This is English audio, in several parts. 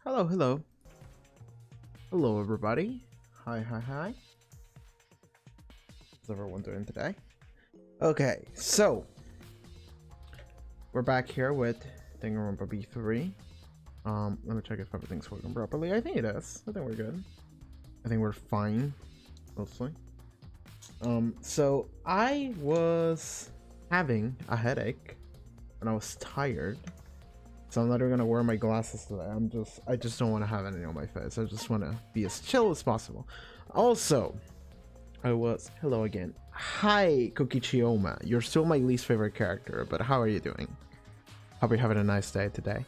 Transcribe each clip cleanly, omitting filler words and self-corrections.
Hello, hello. Hello, everybody. Hi, hi, hi. How's everyone doing today? Okay, so we're back here with Danganronpa B3. Let me check if everything's working properly. I think it is. I think we're good. I think we're fine, mostly. So I was having a headache and I was tired. So I'm not even gonna wear my glasses today. I just don't want to have any on my face. I just want to be as chill as possible. Also, hello again. Hi, Kokichioma. You're still my least favorite character, but how are you doing? Hope you're having a nice day today.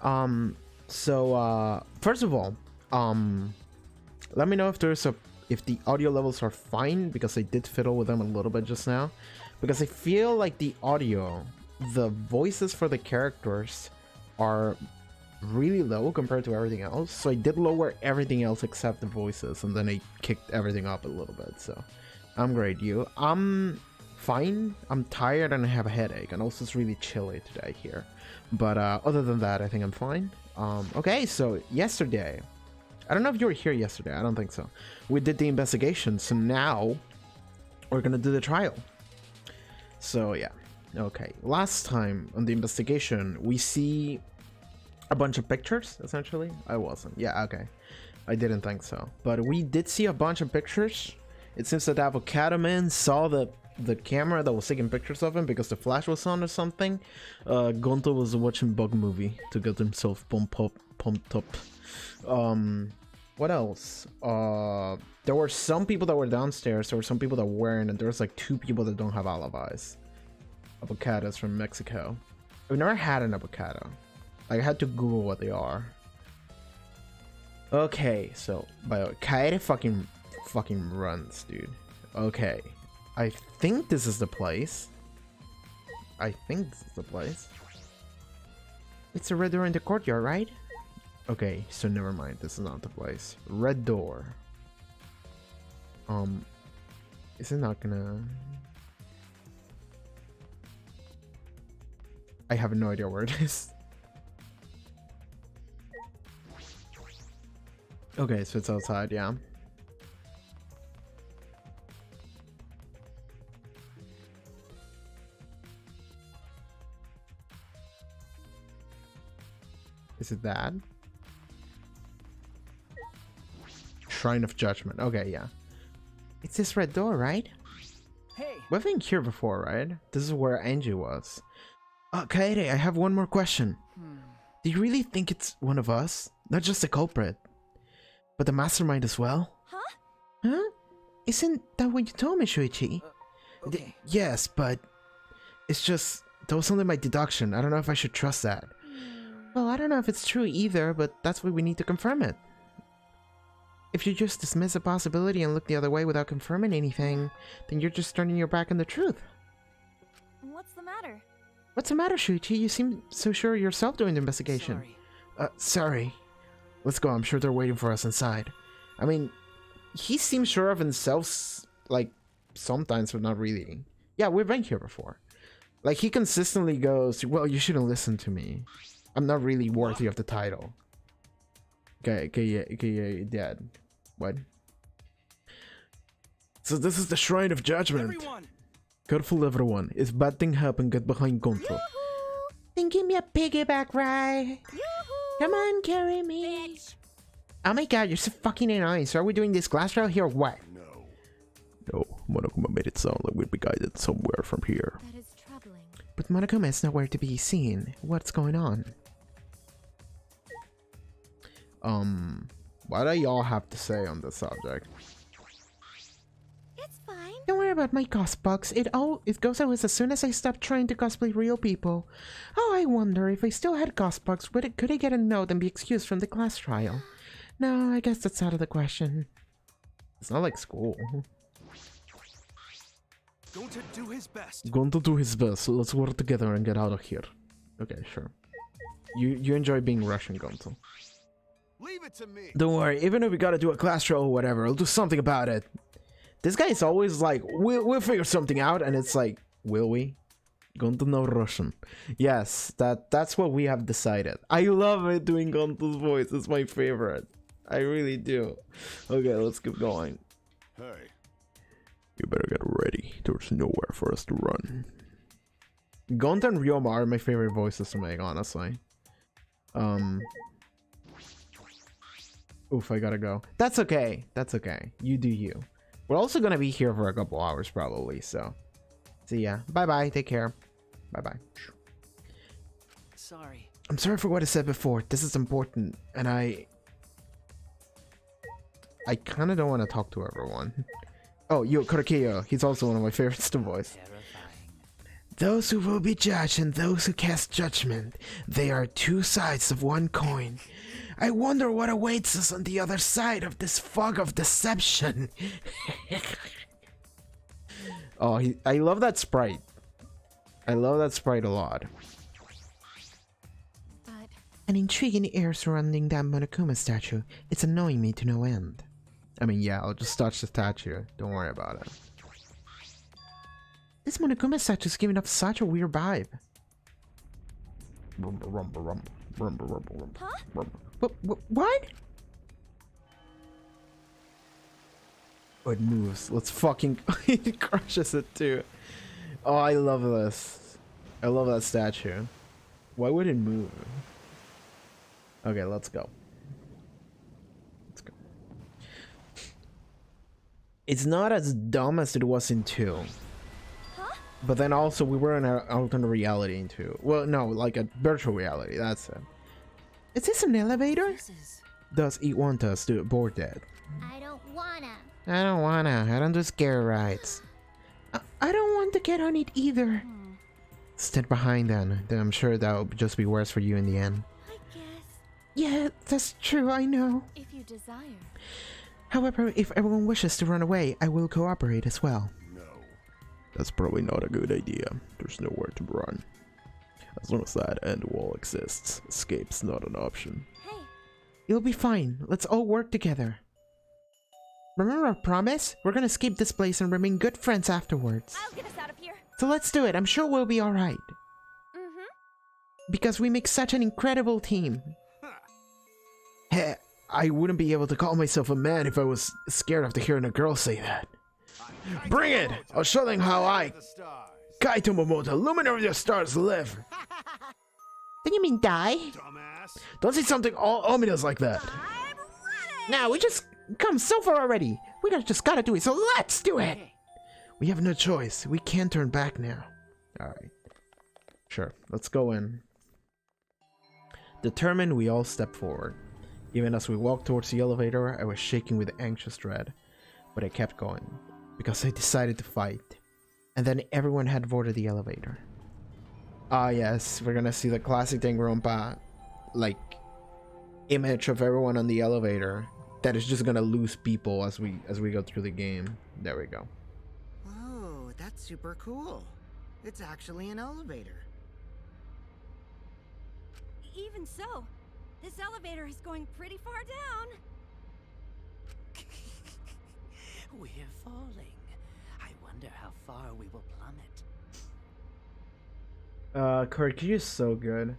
First of all, let me know if if the audio levels are fine, because I did fiddle with them a little bit just now, because I feel like the voices for the characters are really low compared to everything else. So I did lower everything else except the voices, and then I kicked everything up a little bit. So I'm great. I'm fine. I'm tired and I have a headache, and also it's really chilly today here. But other than that, I think I'm fine. Okay, so yesterday, I don't know if you were here yesterday. I don't think so. We did the investigation, so now we're gonna do the trial. So yeah. Okay, last time on the investigation, we see a bunch of pictures, essentially. I wasn't. Yeah, okay. I didn't think so. But we did see a bunch of pictures. It seems that the avocado man saw the camera that was taking pictures of him because the flash was on or something. Gonto was watching Bug Movie to get himself pumped up. What else? There were some people that were downstairs. There were some people that weren't, and there was like 2 people that don't have alibis. Avocados from Mexico. I've never had an avocado. I had to Google what they are. Okay, so by the way, Kaede fucking runs, dude. Okay, I think this is the place. It's a red door in the courtyard, right? Okay, so never mind. This is not the place. Red door. Is it not gonna? I have no idea where it is. Okay, so it's outside, yeah. Is it that? Shrine of Judgment. Okay, yeah. It's this red door, right? Hey. We've been here before, right? This is where Angie was. Kaede, I have one more question. Do you really think it's one of us? Not just the culprit, but the mastermind as well? Huh? Huh? Isn't that what you told me, Shuichi? Okay. Yes, but it's just, that was only my deduction. I don't know if I should trust that. Well, I don't know if it's true either, but that's why we need to confirm it. If you just dismiss a possibility and look the other way without confirming anything, then you're just turning your back on the truth. What's the matter? What's the matter, Shuichi? You seem so sure yourself doing the investigation. Sorry. Let's go. I'm sure they're waiting for us inside. I mean, he seems sure of himself, like, sometimes, but not really. Yeah, we've been here before. Like, he consistently goes, well, you shouldn't listen to me. I'm not really worthy of the title. Okay, Dad. What? So this is the Shrine of Judgment. Everyone. Careful, everyone. If bad thing happen, get behind Gonto. Then give me a piggyback ride. Come on, carry me. Bitch. Oh my god, you're so fucking nice. Are we doing this glass trail here or what? No, Monokuma made it sound like we'd be guided somewhere from here. That is troubling. But Monokuma is nowhere to be seen. What's going on? What do y'all have to say on this subject? It's fine. Don't worry about my ghost box. It goes away as soon as I stop trying to cosplay real people. Oh, I wonder if I still had ghost box, could I get a note and be excused from the class trial? No, I guess that's out of the question. It's not like school. Going to do his best. Going to do his best. So let's work together and get out of here. Okay, sure. You enjoy being Russian, Gonto. Leave it to me. Don't worry, even if we gotta do a class trial or whatever, I'll do something about it. This guy is always like, we'll figure something out, and it's like, will we? Gonto no Russian. Yes, that's what we have decided. I love it doing Gonto's voice. It's my favorite. I really do. Okay, let's keep going. Hey. You better get ready. There's nowhere for us to run. Gonto and Ryoma are my favorite voices to make, honestly. Oof, I gotta go. That's okay. That's okay. You do you. We're also gonna be here for a couple hours probably, so. See ya. Bye-bye. Take care. Bye-bye. Sorry. I'm sorry for what I said before. This is important, and I kind of don't want to talk to everyone. Oh, Yo Korekiyo. He's also one of my favorites to voice. Those who will be judged and those who cast judgment, they are two sides of one coin. I wonder what awaits us on the other side of this fog of deception. Oh, I love that sprite. I love that sprite a lot. But An intriguing air surrounding that Monokuma statue. It's annoying me to no end. I mean, yeah, I'll just touch the statue. Don't worry about it. This Monokuma statue is giving off such a weird vibe. Huh? What? Oh, it moves. Let's fucking... It crushes it too. Oh, I love this. I love that statue. Why would it move? Okay, let's go. Let's go. It's not as dumb as it was in 2. Huh? But then also we were in an alternate reality in 2. Well, no, like a virtual reality, that's it. Is this an elevator? This is... Does it want us to board that? I don't wanna. I don't wanna. I don't do scare rides. I don't want to get on it either. Stand behind then I'm sure that'll just be worse for you in the end. I guess Yeah, that's true, I know. if you desire. However, if everyone wishes to run away, I will cooperate as well. No. That's probably not a good idea. There's nowhere to run. As long as that end wall exists, escape's not an option. Hey, You'll be fine. Let's all work together. Remember our promise? We're gonna escape this place and remain good friends afterwards. I'll get us out of here. So let's do it. I'm sure we'll be alright. Mm-hmm. Because we make such an incredible team. Heh, I wouldn't be able to call myself a man if I was scared after hearing a girl say that. Bring it! I'll show them how I, Kaito Momoto, luminary of the stars, live. Then you mean die? Dumbass. Don't say something all ominous like that. I'm ready. Now we just come so far already. We just gotta do it, so let's do it! We have no choice. We can't turn back now. Alright. Sure, let's go in. Determined, we all step forward. Even as we walked towards the elevator, I was shaking with anxious dread. But I kept going, because I decided to fight. And then everyone had boarded the elevator. Ah yes, we're gonna see the classic Danganronpa, like, image of everyone on the elevator. That is just gonna lose people as we go through the game. There we go. Oh, that's super cool. It's actually an elevator. Even so, this elevator is going pretty far down. We're falling. I wonder how far we will plummet. Kurt, you're so good.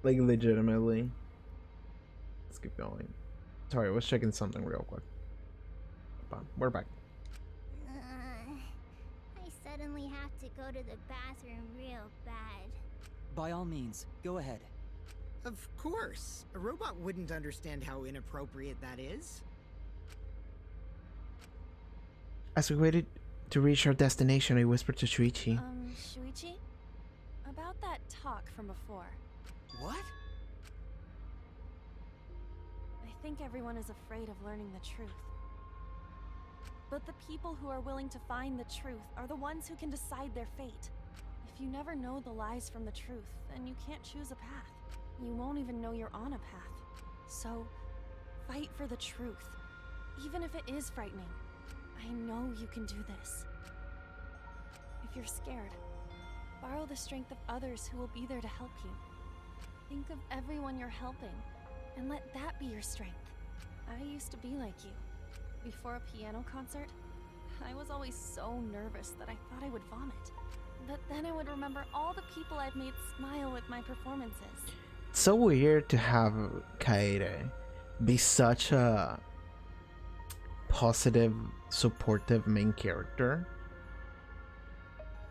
Like, legitimately. Let's keep going. Sorry, I was checking something real quick. Hold on, we're back. I suddenly have to go to the bathroom real bad. By all means, go ahead. Of course. A robot wouldn't understand how inappropriate that is. As we waited to reach our destination, I whispered to Shuichi. Shuichi? About that talk from before. What? I think everyone is afraid of learning the truth. But the people who are willing to find the truth are the ones who can decide their fate. If you never know the lies from the truth, then you can't choose a path. You won't even know you're on a path. So, fight for the truth. Even if it is frightening. I know you can do this. If you're scared, borrow the strength of others who will be there to help you. Think of everyone you're helping, and let that be your strength. I used to be like you. Before a piano concert, I was always so nervous that I thought I would vomit. But then I would remember all the people I've made smile with my performances. It's so weird to have Kaede be such a positive, supportive main character.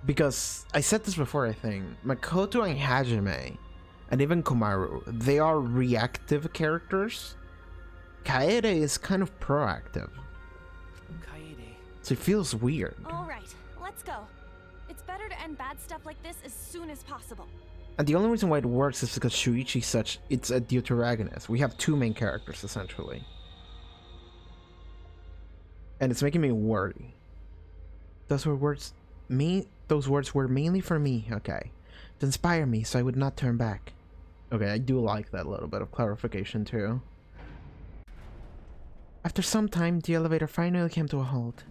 Because I said this before, I think Makoto and Hajime, and even Komaru, they are reactive characters. Kaede is kind of proactive. Kaede. So it feels weird. Alright, let's go. It's better to end bad stuff like this as soon as possible. And the only reason why it works is because Shuichi's such, it's a deuteragonist. We have two main characters, essentially. And it's making me worry. Those words were mainly for me, okay. To inspire me so I would not turn back. Okay, I do like that little bit of clarification too. After some time, the elevator finally came to a halt.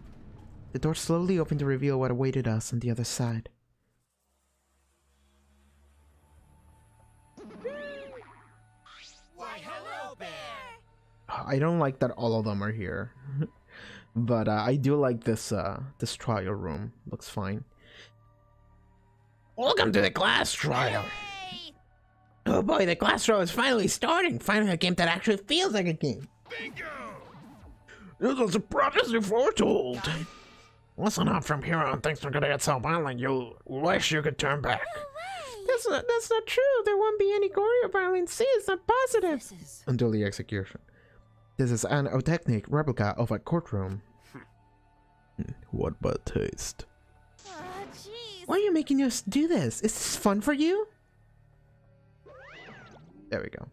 The door slowly opened to reveal what awaited us on the other side. Why, hello, Bear! I don't like that all of them are here. But I do like this this trial room. Looks fine. Welcome to the class trial. Hey! Oh boy, the class trial is finally starting. Finally a game that actually feels like a game. Bingo! This was a prophecy foretold. Listen up, from here on things are gonna get so violent you'll wish you could turn back. That's not true. There won't be any gory or violent scenes. It's not positive. This is... Until the execution. This is an authentic replica of a courtroom. What bad taste. Jeez. Why are you making us do this? Is this fun for you? There we go.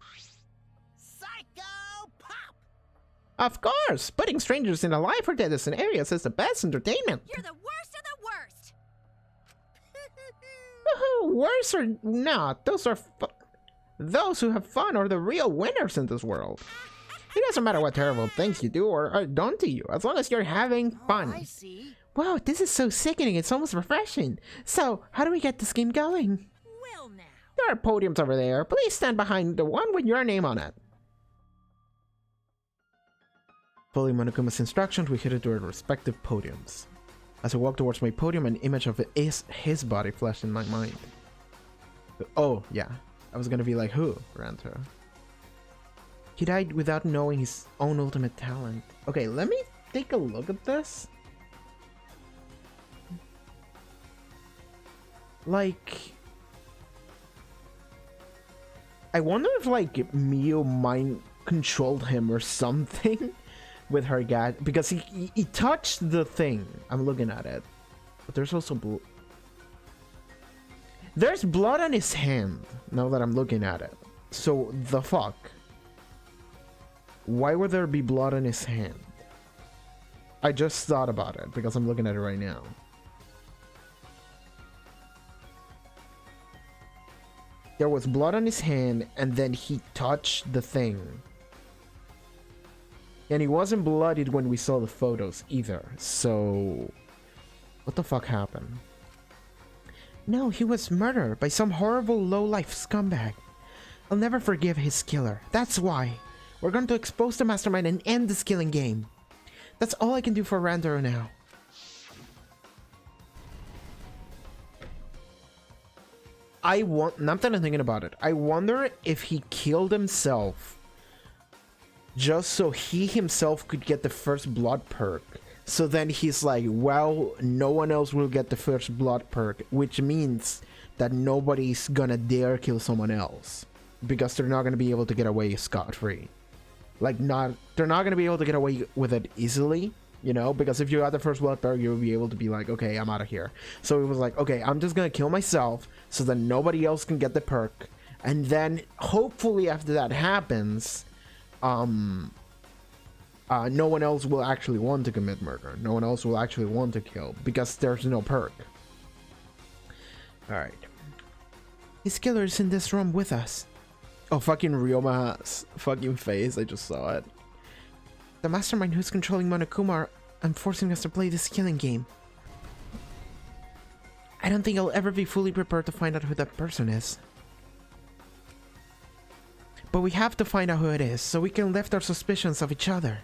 Psycho Pop! Of course! Putting strangers in a life or death in areas is the best entertainment. You're the worst of the worst! Woohoo! Worse or not, those who have fun are the real winners in this world. It doesn't matter what terrible things you do or are done to you, as long as you're having fun. I see. Wow, this is so sickening, it's almost refreshing. So, how do we get this game going? Well, now. There are podiums over there. Please stand behind the one with your name on it. Following Monokuma's instructions, we headed to our respective podiums. As I walked towards my podium, an image of his body flashed in my mind. Oh, yeah. I was gonna be like, who? Ranto. He died without knowing his own ultimate talent. Okay, let me take a look at this. Like... I wonder if, like, Miyu mind controlled him or something with her gadget. Because he touched the thing. I'm looking at it. But there's also blood. There's blood on his hand, now that I'm looking at it. So, the fuck? Why would there be blood on his hand? I just thought about it, because I'm looking at it right now. There was blood on his hand, and then he touched the thing. And he wasn't bloodied when we saw the photos, either. So... what the fuck happened? No, he was murdered by some horrible low-life scumbag. I'll never forgive his killer. That's why. We're going to expose the mastermind and end this killing game. That's all I can do for Randoro now. Now that I'm thinking about it, I wonder if he killed himself just so he himself could get the first blood perk. So then he's like, well, no one else will get the first blood perk, which means that nobody's gonna dare kill someone else because they're not gonna be able to get away scot-free. Like, they're not gonna be able to get away with it easily, you know, because if you got the first blood perk, you'll be able to be like, okay, I'm out of here. So it was like, okay, I'm just gonna kill myself so that nobody else can get the perk, and then hopefully after that happens, no one else will actually want to commit murder. No one else will actually want to kill because there's no perk. Alright. His killer is in this room with us. Oh, fucking Ryoma's fucking face. I just saw it. The mastermind who's controlling Monokuma and forcing us to play this killing game. I don't think I'll ever be fully prepared to find out who that person is. But we have to find out who it is so we can lift our suspicions of each other.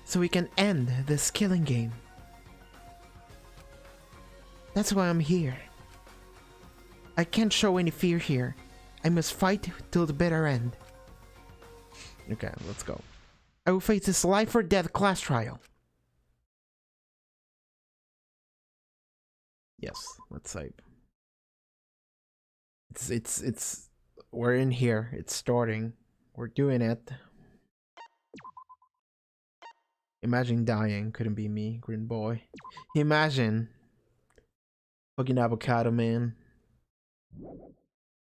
So we can end this killing game. That's why I'm here. I can't show any fear here. I must fight till the bitter end. Okay, let's go. I will face this life or death class trial. Yes, let's save. It's we're in here. It's starting. We're doing it. Imagine dying. Couldn't be me, green boy. Imagine. Fucking avocado man.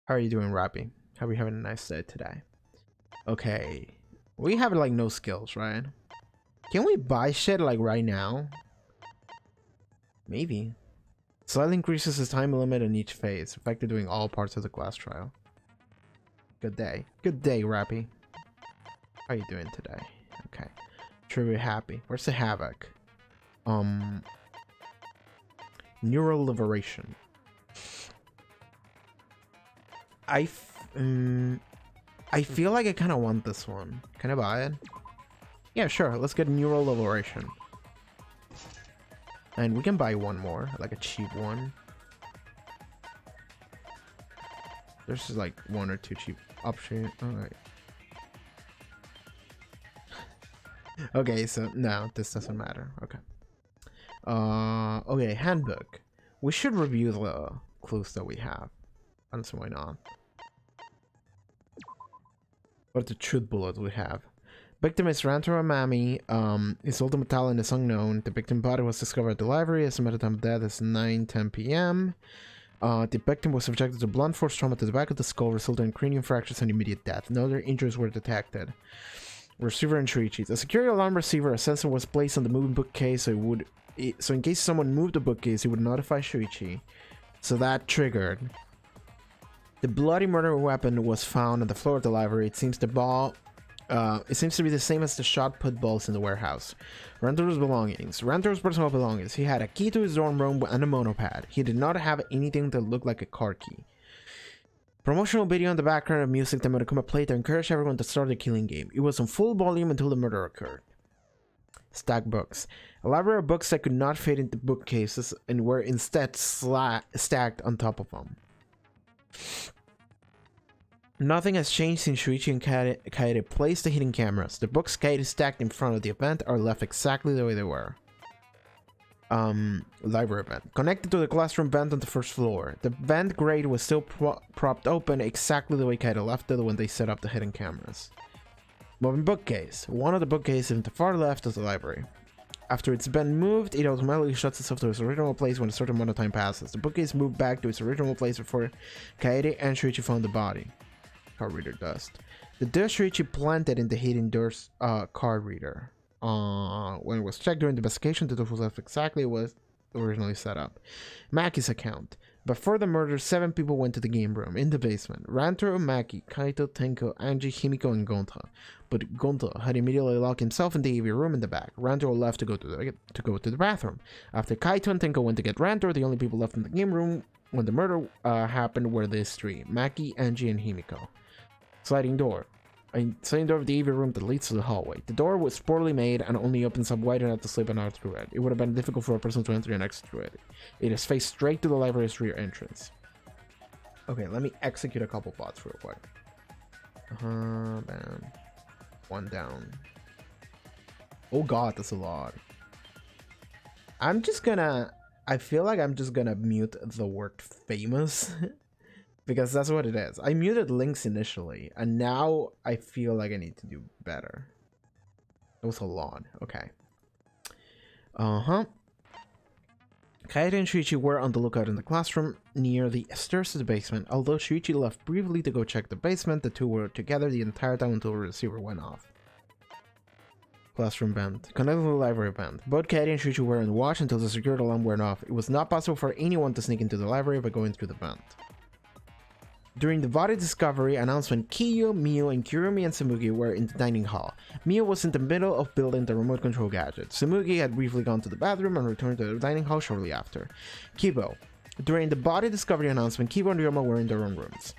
How are you doing, Rappy? How are you having a nice day today? Okay. We have like no skills, right? Can we buy shit like right now? Maybe. Slightly increases the time limit in each phase, effective doing all parts of the class trial. Good day. Good day, Rappy. How are you doing today? Okay. Truly happy. Where's the havoc? Neural liberation. I feel like I kind of want this one. Can I buy it? Yeah, sure. Let's get neural liberation. And we can buy one more, like a cheap one. There's like one or two cheap options. Alright. Okay, so no, this doesn't matter. Okay. Okay, handbook. We should review the clues that we have. I don't see why not. What the truth bullet we have. Victim is Rantaro Amami. His ultimate talent is unknown. The victim body was discovered at the library. Estimated time of death is 9:10 p.m. The victim was subjected to blunt force trauma to the back of the skull, resulting in cranial fractures and immediate death. No other injuries were detected. Receiver and Shuichi. The security alarm receiver, a sensor was placed on the moving bookcase, so in case someone moved the bookcase, it would notify Shuichi. So that triggered. The bloody murder weapon was found on the floor of the library. It seems to be the same as the shot put balls in the warehouse. Rantaro's belongings. Rantaro's personal belongings. He had a key to his dorm room and a monopad. He did not have anything that looked like a car key. Promotional video in the background of music that Monokuma played to encourage everyone to start the killing game. It was on full volume until the murder occurred. Stack books. A library of books that could not fit into bookcases and were instead stacked on top of them. Nothing has changed since Shuichi and Kaede placed the hidden cameras. The books Kaede stacked in front of the event are left exactly the way they were. Library vent. Connected to the classroom vent on the first floor. The vent grate was still propped open exactly the way Kaede left it when they set up the hidden cameras. Moving bookcase. One of the bookcases in the far left of the library. After it's been moved, it automatically shuts itself to its original place when a certain amount of time passes. The bookcase moved back to its original place before Kaede and Shuichi found the body. Card reader dust. The dust Shuichi planted in the hidden door's card reader. When it was checked during the investigation, the dust was left exactly as was originally set up. Maki's account. Before the murder, 7 people went to the game room in the basement. Rantaro, Maki, Kaito, Tenko, Anji, Himiko, and Gonta. But Gonta had immediately locked himself in the AV room in the back. Rantaro left to go to the bathroom. After Kaito and Tenko went to get Rantaro, the only people left in the game room when the murder happened were these 3. Maki, Anji, and Himiko. Sliding door of the AV room that leads to the hallway. The door was poorly made and only opens up wide enough to slip an arm through it. It would have been difficult for a person to enter and exit through it. It is faced straight to the library's rear entrance. Okay, let me execute a couple bots real quick. Bam. One down. Oh god, that's a lot. I feel like I'm just gonna mute the word famous. Because that's what it is. I muted links initially, and now I feel like I need to do better. It was a lot. Okay. Kaede and Shuichi were on the lookout in the classroom near the stairs to the basement. Although Shuichi left briefly to go check the basement, the two were together the entire time until the receiver went off. Classroom vent. Connected to the library vent. Both Kaede and Shuichi were on watch until the security alarm went off. It was not possible for anyone to sneak into the library by going through the vent. During the body discovery announcement, Kiyo, Mio, and Kurumi and Samugi were in the dining hall. Mio was in the middle of building the remote control gadget. Samugi had briefly gone to the bathroom and returned to the dining hall shortly after. Kibo. During the body discovery announcement, Kibo and Ryoma were in their own rooms.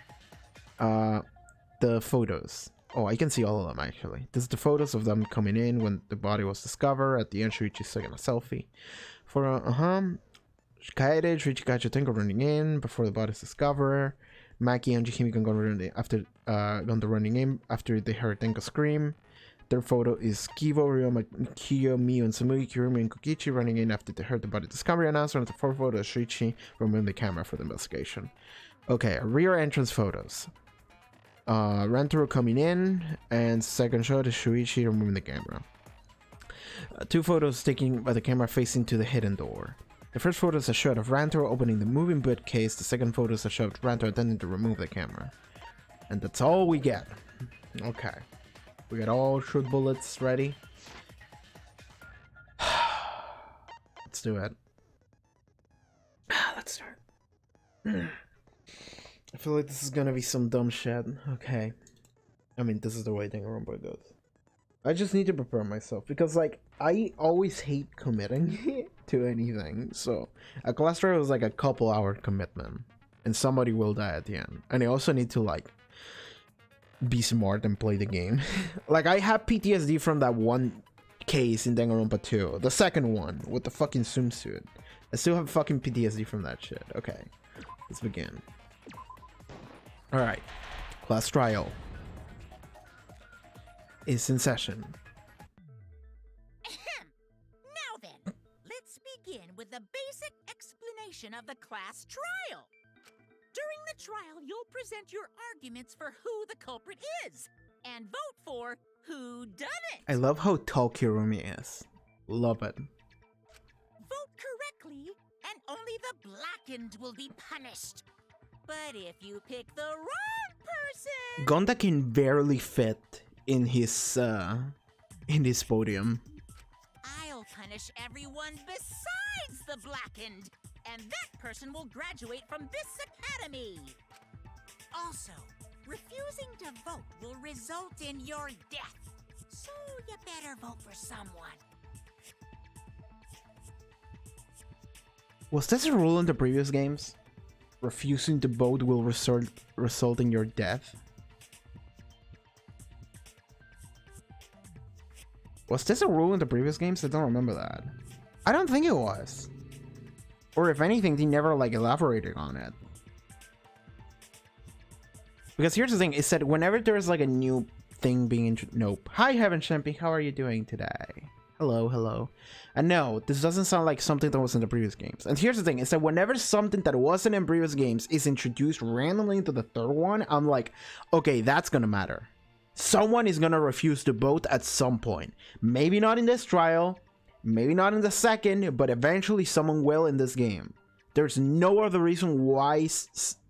The photos. Oh, I can see all of them actually. This is the photos of them coming in when the body was discovered. At the end, Shuichi's taking a selfie. Kaede, Shuichi Tenko running in before the body is discovered. Maki and Jihime gone running in after they heard Tenko scream. Third photo is Kivo, Ryoma, Kiyo, Miyu, and Samui, Kirumi, and Kokichi running in after they heard the body discovery announcement. And the fourth photo is Shuichi removing the camera for the investigation. Okay, rear entrance photos. Rantaro coming in, and second shot is Shuichi removing the camera. Two photos taken by the camera facing to the hidden door. The first photo is a shot of Rantaro opening the moving bookcase. The second photo is a shot of Rantaro attempting to remove the camera. And that's all we get. Okay. We got all shoot bullets ready. Let's do it. Let's start. I feel like this is gonna be some dumb shit. Okay. I mean, this is the way Danganronpa goes. I just need to prepare myself because, like, I always hate committing to anything. So, a class trial is like a couple hour commitment, and somebody will die at the end. And I also need to, like, be smart and play the game. Like, I have PTSD from that one case in Danganronpa 2, the second one with the fucking swimsuit. I still have fucking PTSD from that shit. Okay, let's begin. All right, class trial is in session. Now then, let's begin with the basic explanation of the class trial. During the trial, you'll present your arguments for who the culprit is, and vote for who done it. I love how tall Kirumi is. Love it. Vote correctly, and only the blackened will be punished. But if you pick the wrong person... Gonda can barely fit in his podium. I'll punish everyone besides the blackened, and that person will graduate from this academy. Also, refusing to vote will result in your death, so you better vote for someone. Was this a rule in the previous games? Refusing to vote will result in your death? Was this a rule in the previous games? I don't remember that. I don't think it was. Or if anything, they never, like, elaborated on it. Because here's the thing, it said whenever there's, like, a new thing being Nope. Hi, Heaven Champion, how are you doing today? Hello, hello. And no, this doesn't sound like something that was in the previous games. And here's the thing, is that whenever something that wasn't in previous games is introduced randomly into the third one, I'm like, okay, that's gonna matter. Someone is gonna refuse to vote at some point. Maybe not in this trial, maybe not in the second, but eventually someone will in this game. There's no other reason why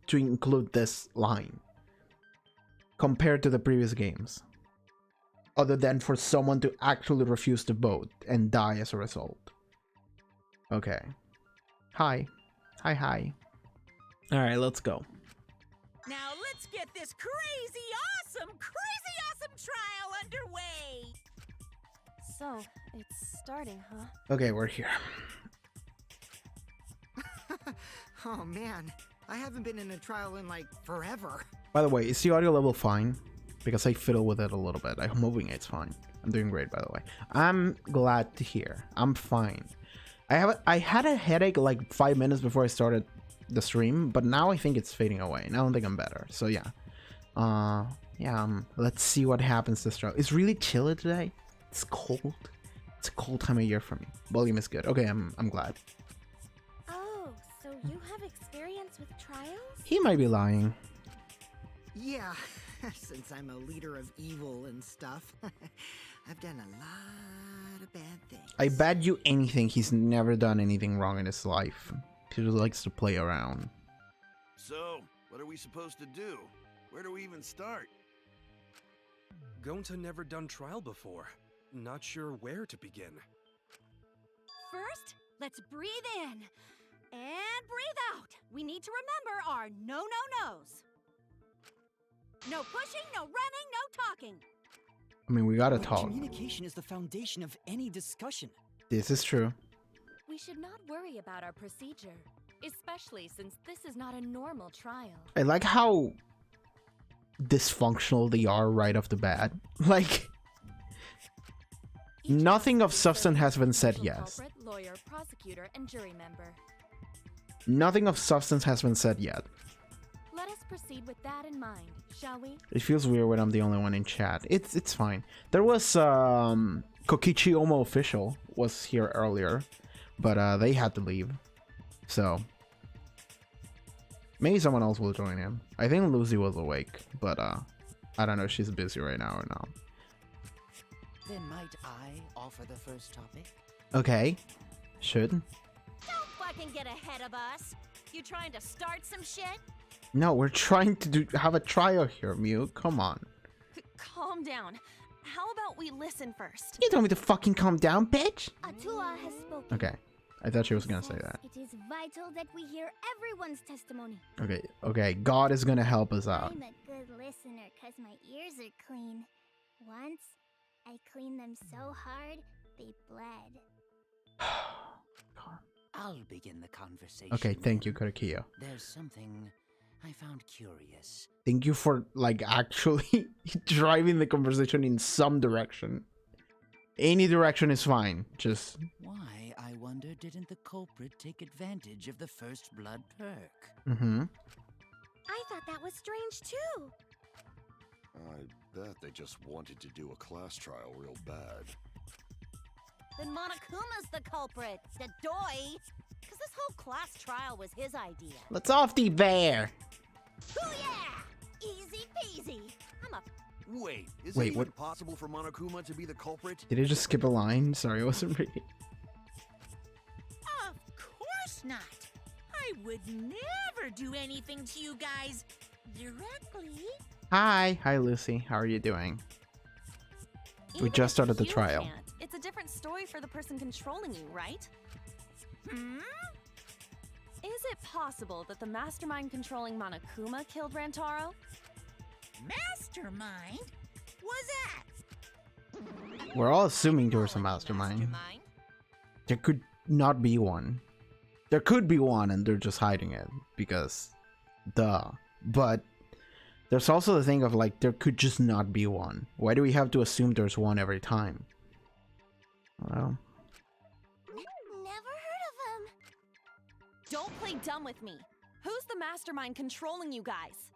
to include this line compared to the previous games, other than for someone to actually refuse to vote and die as a result. Okay. Hi. Hi, hi. Alright, let's go. Now let's get this crazy awesome trial underway! So, it's starting, huh? Okay, we're here. Oh man, I haven't been in a trial in like forever. By the way, is the audio level fine? Because I fiddle with it a little bit. I'm moving it's fine. I'm doing great, by the way. I'm glad to hear. I'm fine. I had a headache like 5 minutes before I started the stream, but now I think it's fading away. Now I think I'm better. So yeah. Let's see what happens this trial. It's really chilly today. It's cold. It's a cold time of year for me. Volume is good. Okay, I'm glad. Oh, so you have experience with trials? He might be lying. Yeah, since I'm a leader of evil and stuff, I've done a lot of bad things. I bet you anything he's never done anything wrong in his life. He just likes to play around. So, what are we supposed to do? Where do we even start? Gonta never done trial before. Not sure where to begin. First, let's breathe in and breathe out. We need to remember our no-no-nos. No pushing, no running, no talking. I mean, we gotta But talk. communication is the foundation of any discussion. This is true. We should not worry about our procedure, especially since this is not a normal trial. I like how dysfunctional they are right off the bat. Like, nothing of substance has been said Potential yet. Culprit, lawyer, prosecutor, and jury member. Nothing of substance has been said yet. Let us proceed with that in mind, shall we? It feels weird when I'm the only one in chat. It's fine. There was Kokichi Omo official was here earlier, but they had to leave. So maybe someone else will join in. I think Lucy was awake, but I don't know if she's busy right now or not. Then might I offer the first topic? Okay. Should. Don't fucking get ahead of us. You trying to start some shit? No, we're trying to have a trial here, Mew. Come on. Calm down. How about we listen first? You told me to fucking calm down, bitch. Atua has spoken. Okay. I thought she was gonna say that. It is vital that we hear everyone's testimony. Okay. God is gonna help us out. I'm a good listener because my ears are clean. Once, I cleaned them so hard, they bled. I'll begin the conversation. Okay, thank you, Karakiyo. There's something I found curious. Thank you for, like, actually driving the conversation in some direction. Any direction is fine. Just... Why, I wonder, didn't the culprit take advantage of the first blood perk? Mm-hmm. I thought that was strange too. I bet they just wanted to do a class trial real bad. Then Monokuma's the culprit, the doy. Because this whole class trial was his idea. Let's off the bear. Oh yeah! Easy peasy. I'm a... Wait, is Wait, it what? even possible for Monokuma to be the culprit? Did I just skip a line? Sorry, I wasn't reading. Of course not. I would never do anything to you guys directly. Hi, Lucy. How are you doing? We Even just if started the you trial. can't, it's a different story for the person controlling you, right? Hmm? Is it possible that the mastermind controlling Monokuma killed Rantaro? Mastermind? Was that? We're all assuming there was a mastermind. There could not be one. There could be one and they're just hiding it because duh. But there's also the thing of like there could just not be one. Why do we have to assume there's one every time? Well, Never heard of him. Don't play dumb with me. Who's the mastermind controlling you guys?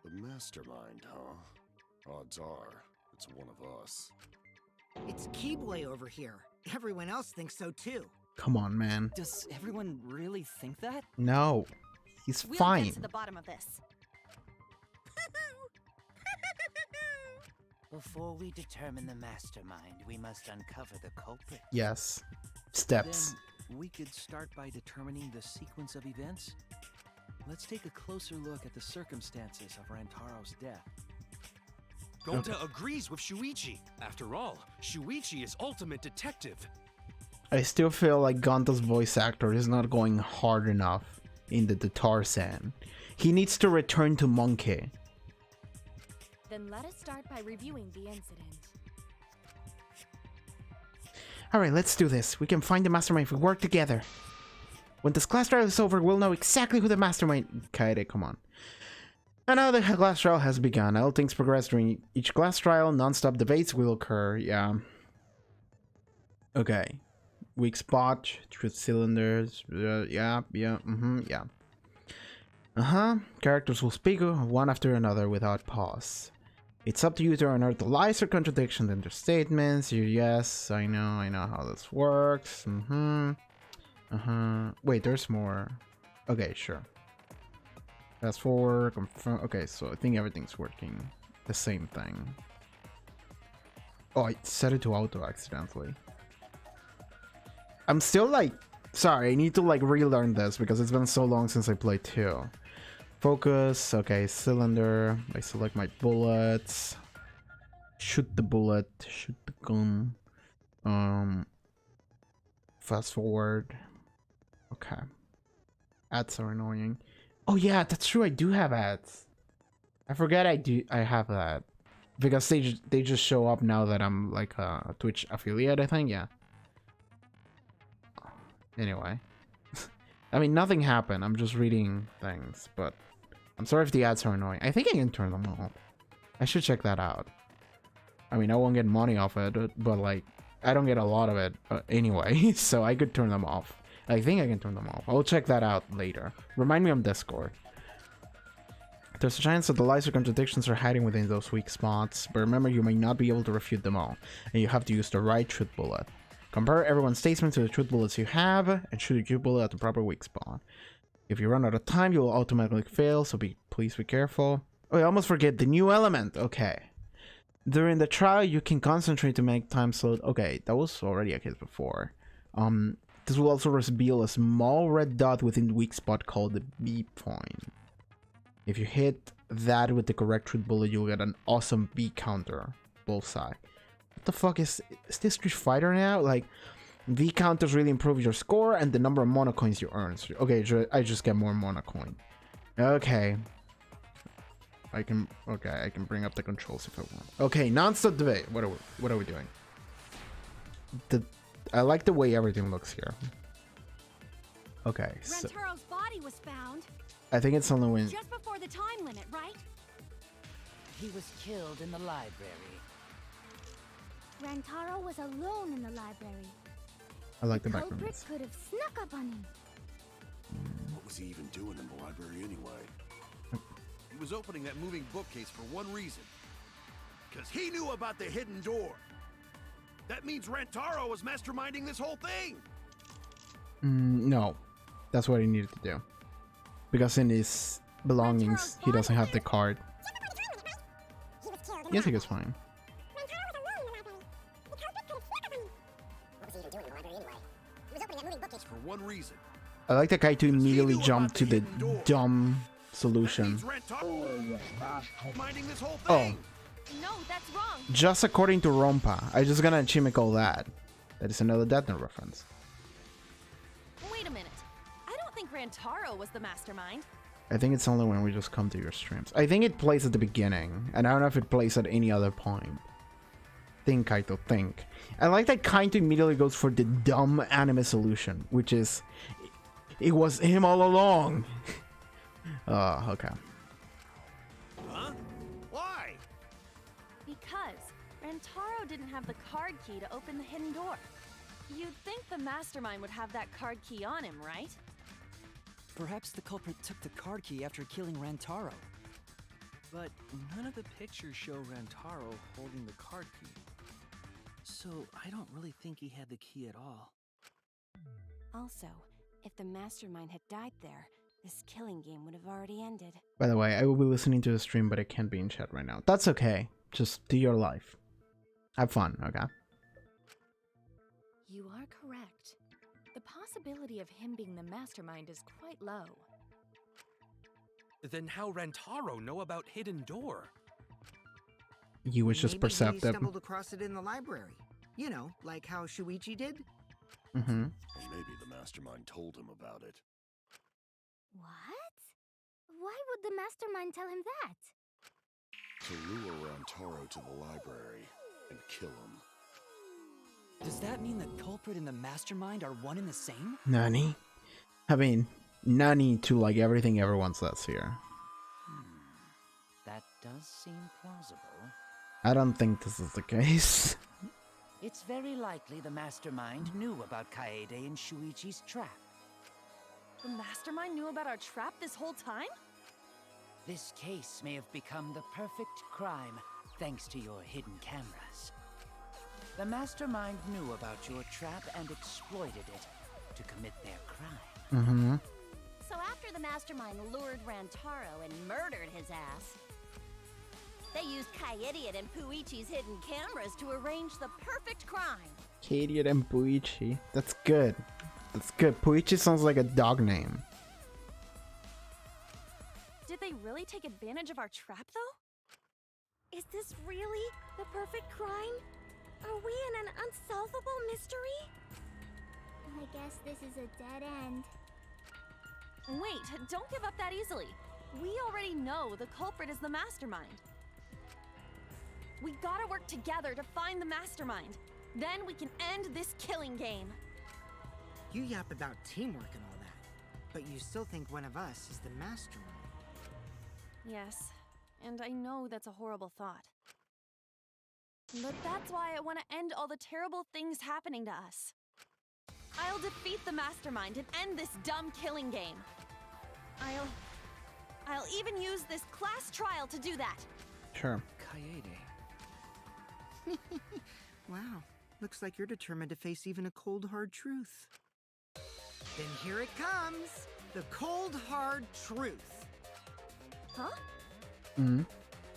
The mastermind, huh? Odds are, it's one of us. It's Keyboy over here. Everyone else thinks so too. come on, man. Does everyone really think that? No. He's We'll fine. get to the bottom of this. Before we determine the mastermind, we must uncover the culprit. Yes. Steps. Then we could start by determining the sequence of events. Let's take a closer look at the circumstances of Rantaro's death. Gonta agrees with Shuichi. After all, Shuichi is ultimate detective. I still feel like Gonta's voice actor is not going hard enough in the Tarzan. He needs to return to Monkey. Then let us start by reviewing the incident. Alright, let's do this. We can find the mastermind if we work together. When this class trial is over, we'll know exactly who the mastermind... Kaede, come on. And now the class trial has begun. All things progress during each class trial. Non-stop debates will occur. Yeah. Okay. Weak spot. Truth cylinders. Yeah. Characters will speak one after another without pause. It's up to you to unearth the lies or contradictions in their statements. Yes, I know how this works. Wait, there's more. Okay, sure. Fast forward, confirm. Okay, so I think everything's working. The same thing. Oh, I set it to auto accidentally. I'm still like, sorry, I need to like relearn this because it's been so long since I played 2. Focus, okay, cylinder. I select my bullets. Shoot the bullet, shoot the gun. Fast forward. Okay. Ads are annoying. Oh yeah, that's true, I do have ads. I forget I have that. Because they just show up now that I'm like a Twitch affiliate, I think, yeah. Anyway. I mean, nothing happened. I'm just reading things, but I'm sorry if the ads are annoying. I think I can turn them off. I should check that out. I mean, I won't get money off it, but like, I don't get a lot of it anyway, so I could turn them off. I think I can turn them off. I'll check that out later. Remind me on Discord. There's a chance that the lies or contradictions are hiding within those weak spots, but remember you may not be able to refute them all, and you have to use the right truth bullet. Compare everyone's statement to the truth bullets you have, and shoot a truth bullet at the proper weak spot. If you run out of time, you will automatically fail, so please be careful. Oh, I almost forget the new element. Okay. During the trial, you can concentrate to make time slow. Okay, that was already a case before. This will also reveal a small red dot within the weak spot called the B point. If you hit that with the correct truth bullet, you'll get an awesome B counter. Bullseye. What the fuck is this Street Fighter now? Like, V counters really improve your score and the number of mono coins you earn. Okay, I just get more mono coin. Okay. I can bring up the controls if I want. Okay, non-stop debate. What are we doing? I like the way everything looks here. Okay, so Rantaro's body was found I think it's only when just before the time limit, right? He was killed in the library. Rantaro was alone in the library. I like the Culprit backgrounds. could have snuck up on him. What was he even doing in the library anyway? He was opening that moving bookcase for one reason. Because he knew about the hidden door. That means Rantaro was masterminding this whole thing. No, that's what he needed to do. Because in his belongings, he doesn't have the card. Yes, he was fine. For one reason. I like that Kaito immediately jumped to the dumb solution. Minding this whole Oh, thing. No, that's wrong. just according to Rompa. I just gonna chimical that. That is another Death Note reference. Wait a minute. I don't think Rantaro was the mastermind. I think it's only when we just come to your streams. I think it plays at the beginning, and I don't know if it plays at any other point. Think, Kaito, think. I like that Kaito immediately goes for the dumb anime solution, which is, it was him all along. Okay. Huh? Why? Because Rantaro didn't have the card key to open the hidden door. You'd think the mastermind would have that card key on him, right? Perhaps the culprit took the card key after killing Rantaro. But none of the pictures show Rantaro holding the card key. So I don't really think he had the key at all. Also, if the mastermind had died there, this killing game would have already ended. By the way, I will be listening to the stream, but I can't be in chat right now. That's okay. Just do your life. Have fun, okay? You are correct. The possibility of him being the mastermind is quite low. Then how Rantaro know about hidden door? You was just Maybe he perceptive. stumbled across it in the library. You know, like how Shuichi did. Mm-hmm. Maybe the mastermind told him about it. What? Why would the mastermind tell him that? To lure Rantaro to the library and kill him. Does that mean the culprit and the mastermind are one and the same? Nani? I mean, Nani to like everything everyone says here. That does seem plausible. I don't think this is the case. It's very likely the mastermind knew about Kaede and Shuichi's trap. The mastermind knew about our trap this whole time? This case may have become the perfect crime thanks to your hidden cameras. The mastermind knew about your trap and exploited it to commit their crime. Mm-hmm. So after the mastermind lured Rantaro and murdered his ass, they used Kaidiot and Puichi's hidden cameras to arrange the perfect crime. Kadiot and Puichi. That's good. That's good. Puichi sounds like a dog name. Did they really take advantage of our trap, though? Is this really the perfect crime? Are we in an unsolvable mystery? I guess this is a dead end. Wait, don't give up that easily. We already know the culprit is the mastermind. We gotta work together to find the mastermind. Then we can end this killing game. You yap about teamwork and all that, but you still think one of us is the mastermind. Yes, and I know that's a horrible thought. But that's why I want to end all the terrible things happening to us. I'll defeat the mastermind and end this dumb killing game. I'll even use this class trial to do that. Sure. Kaede. Wow, looks like you're determined to face even a cold, hard truth. Then here it comes, the cold, hard truth. Huh? Hmm.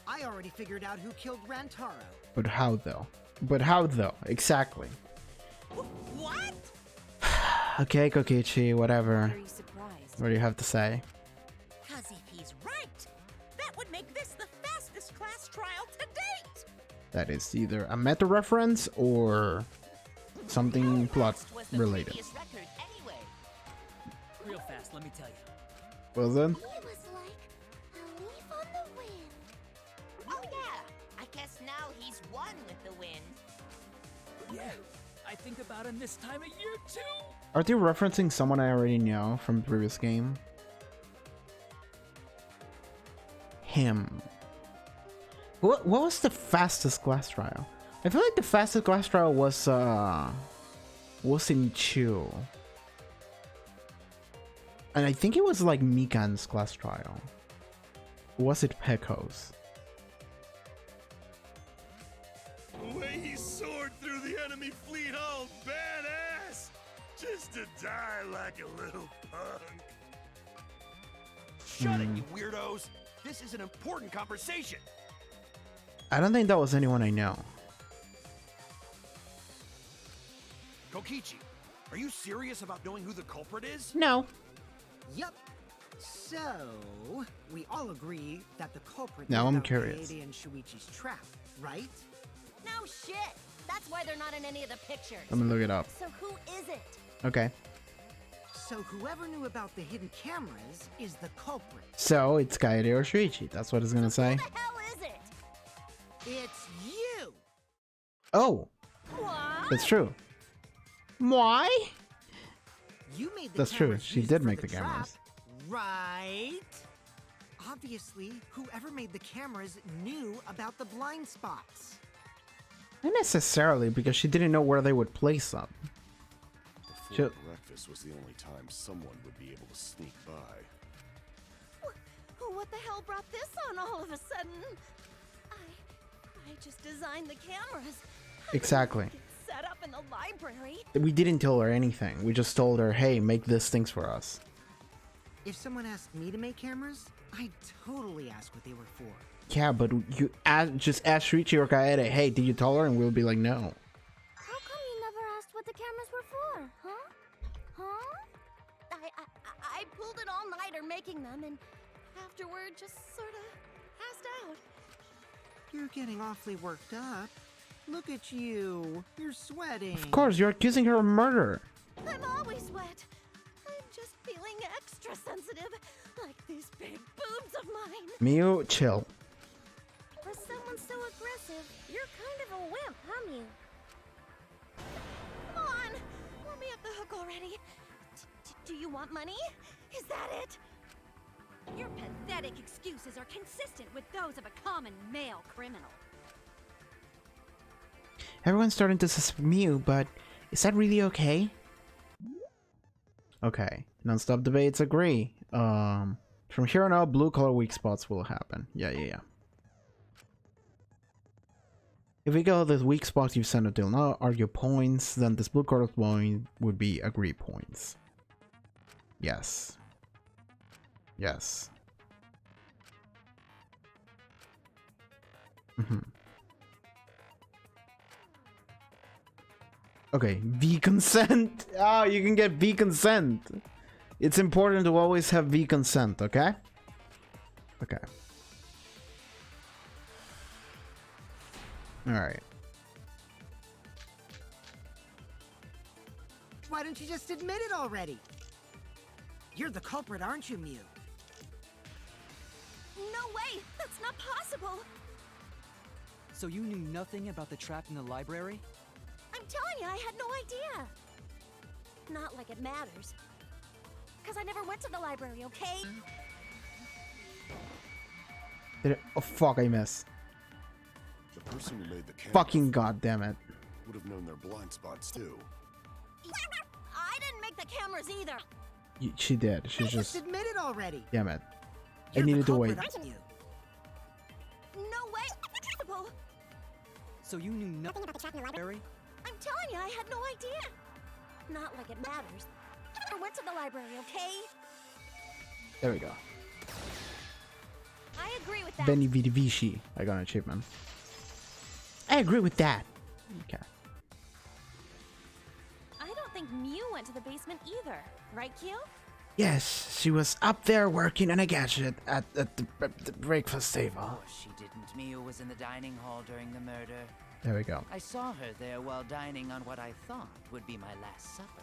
I already figured out who killed Rantaro. But how though? But how though? Exactly. What? Okay, Kokichi, whatever. Very surprised. What do you have to say? Cause if he's right, that would make this the fastest class trial to date. That is either a meta reference or something plot Was the related. previous record anyway? Real fast, let me tell you. Was it? He was like a leaf on the wind. Oh yeah, I guess now he's one with the wind. Yeah, I think about him this time of year too. Are they referencing someone I already know from the previous game? Him. What was the fastest class trial? I feel like the fastest class trial was in Chu. And I think it was like Mikan's class trial. Or was it Pekko's? The way he soared through the enemy fleet, all badass! Just to die like a little punk. Shut it, you weirdos! This is an important conversation! I don't think that was anyone I know. Kokichi, are you serious about knowing who the culprit is? No. Yup. So, we all agree that the culprit Now is I'm about curious. Kaede and Shuichi's trap, right? No shit. That's why they're not in any of the pictures. Let me look it up. So who is it? Okay. So whoever knew about the hidden cameras is the culprit. So it's Kaede or Shuichi. That's what it's gonna say. Who the hell is it? It's you! Oh, What? that's true. Why? You made the That's true. cameras She used did for make the trap, cameras. right? Obviously, whoever made the cameras knew about the blind spots. Not necessarily, because she didn't know where they would place them. Before breakfast was the only time someone would be able to sneak by. What the hell brought this on all of a sudden? I just designed the cameras. Exactly. It's set up in the library. We didn't tell her anything. We just told her, hey, make these things for us. If someone asked me to make cameras, I'd totally ask what they were for. Yeah, but you just ask Shuichi or Kaede, hey, did you tell her? And we'll be like, no. How come you never asked what the cameras were for, huh? Huh? I pulled an all-nighter making them and afterward just sort of passed out. You're getting awfully worked up. Look at you. You're sweating. Of course, you're accusing her of murder. I'm always wet. I'm just feeling extra sensitive, like these big boobs of mine. Miu, chill. For someone so aggressive, you're kind of a wimp, huh, Mew? Come on, let me off the hook already. Do you want money? Is that it? Your pathetic excuses are consistent with those of a common male criminal. Everyone's starting to suspect Miu, but is that really okay? Okay. Non-stop debates agree. From here on out, blue color weak spots will happen. Yeah. If we go the weak spots you've sent until now argue points, then this blue color point would be agree points. Yes. Okay, V consent. Oh, you can get V consent. It's important to always have V consent, okay? Okay. Alright. Why don't you just admit it already? You're the culprit, aren't you, Mew? No way! That's not possible! So you knew nothing about the trap in the library? I'm telling you, I had no idea! Not like it matters. Because I never went to the library, okay? Did it? Oh fuck, I missed. The person who made the camera Fucking goddamn it. would have known their blind spots too. I the cameras either. She did. She's I just. admit it already. Damn it. You're I the needed to culprit, wait. aren't you? No way. So you knew nothing about the trap in the library? I'm telling you, I had no idea. Not like it matters. I went to the library, okay? There we go. I agree with that. Benny Vici. I got an achievement. I agree with that. Okay. I don't think Mew went to the basement either. Right, Q? Yes, she was up there working on a gadget at the breakfast table. Of course she didn't. Miu was in the dining hall during the murder. There we go. I saw her there while dining on what I thought would be my last supper.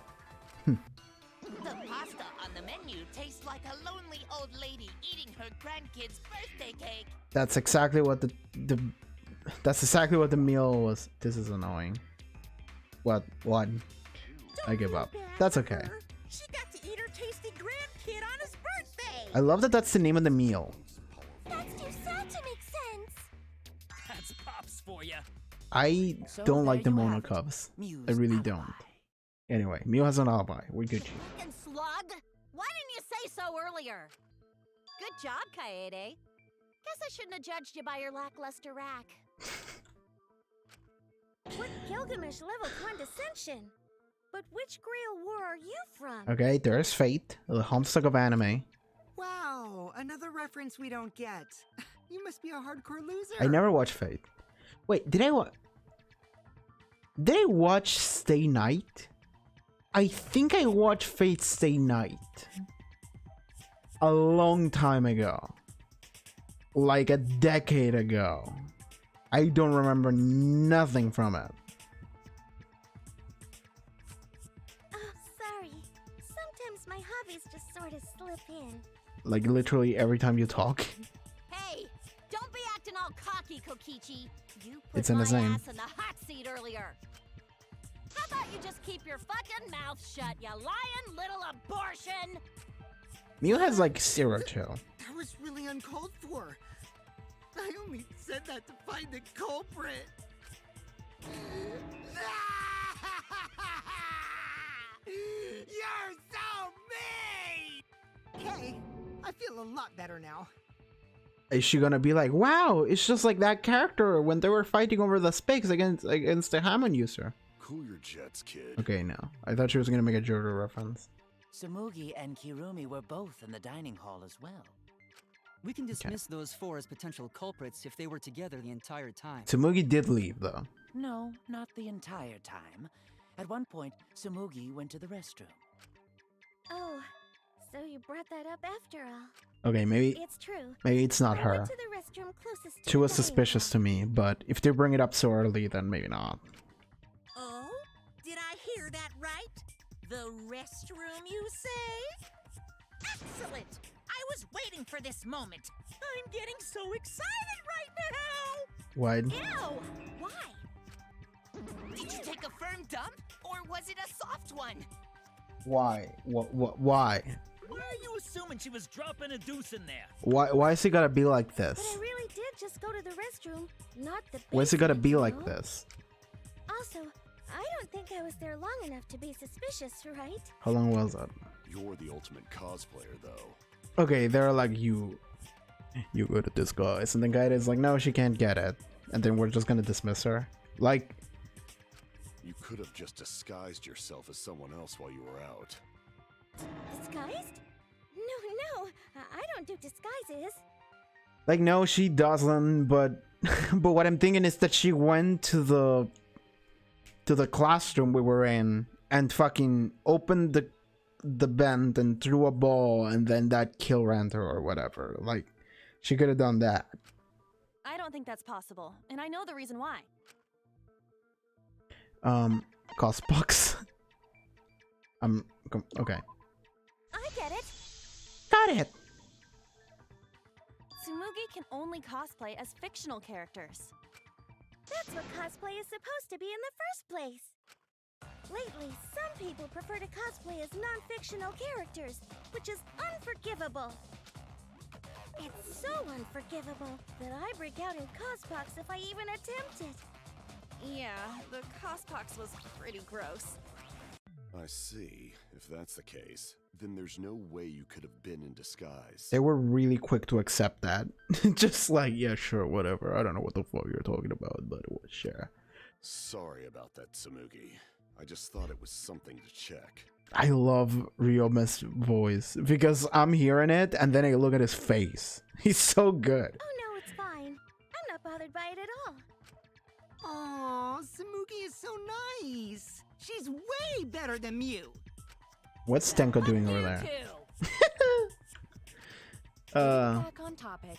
The pasta on the menu tastes like a lonely old lady eating her grandkid's birthday cake. That's exactly what that's exactly what the meal was. This is annoying. What? I give up. That's okay. She got to eat her tasty grandkid on his birthday. I love that that's the name of the meal. That's too sad to make sense. That's Pops for ya. I So don't like the there you Mono have it. Cubs. Miu's I really alibi. don't. Anyway, Mew has an alibi. We're good. Fucking slug. Why didn't you say so earlier? Good job, Kaede. Guess I shouldn't have judged you by your lackluster rack. What Gilgamesh level condescension? But which Grail war are you from? Okay, there's Fate, the homestuck of anime. Wow, another reference we don't get. You must be a hardcore loser. I never watched Fate. Wait, did I watch Stay Night? I think I watched Fate Stay Night a long time ago. Like a decade ago. I don't remember nothing from it. Oh, sorry. Sometimes my hobbies just sort of slip in. Like literally every time you talk. Hey, don't be acting all cocky, Kokichi. You put It's in my his name. ass in the hot seat earlier. How about you just keep your fucking mouth shut, you lying little abortion? Mew has like zero chill. That was really uncalled for. I only said that to find the culprit. You're so mean! Hey, I feel a lot better now. Is she gonna be like, wow, it's just like that character when they were fighting over the Spix against the Hamon user? Cool your jets, kid. Okay, no. I thought she was gonna make a JoJo reference. Sumugi and Kirumi were both in the dining hall as well. We can dismiss those four as potential culprits if they were together the entire time. Tsumugi did leave though. No, not the entire time. At one point, Sumugi went to the restroom. Oh, so you brought that up after all. Okay, maybe It's true. it's not I her. went to the restroom closest to She was the dining suspicious to me, but if they bring it up so early, then maybe not. Oh? Did I hear that right? The restroom, you say? Excellent! I was waiting for this moment. I'm getting so excited right now! Why? Ew! Why? Did you take a firm dump? Or was it a soft one? Why? Why? Why are you assuming she was dropping a deuce in there? Why is it gotta be like But I this? really did just go to the restroom, not the Why is it gotta basement, be you like know? this? Also, I don't think I was there long enough to be suspicious, right? How long was it? You're the ultimate cosplayer, though. Okay, they're like, you go to this guy's, and the guy is like, no, she can't get it, and then we're just gonna dismiss her. Like, You could have just disguised yourself as someone else while you were out. Disguised? No, I don't do disguises. like no, she doesn't. But, but what I'm thinking is that she went to the classroom we were in and fucking opened the vent and threw a ball, and then that kill ran her or whatever. Like, she could have done that. I don't think that's possible, and I know the reason why. Cost bucks. Okay. I get it. Got it. Tsumugi can only cosplay as fictional characters. That's what cosplay is supposed to be in the first place. Lately, some people prefer to cosplay as non-fictional characters, which is unforgivable. It's so unforgivable that I break out in cospox if I even attempt it. Yeah, the Cospox was pretty gross. I see. If that's the case, then there's no way you could have been in disguise. They were really quick to accept that. Just like, yeah, sure, whatever. I don't know what the fuck you're talking about, but sure. Sorry about that, Tsumugi. I just thought it was something to check. I love Ryoma's voice because I'm hearing it and then I look at his face. He's so good. Oh no, it's fine. I'm not bothered by it at all. Aw, Tsumugi is so nice. She's way better than Mew. What's Tenko doing over there? Back on topic.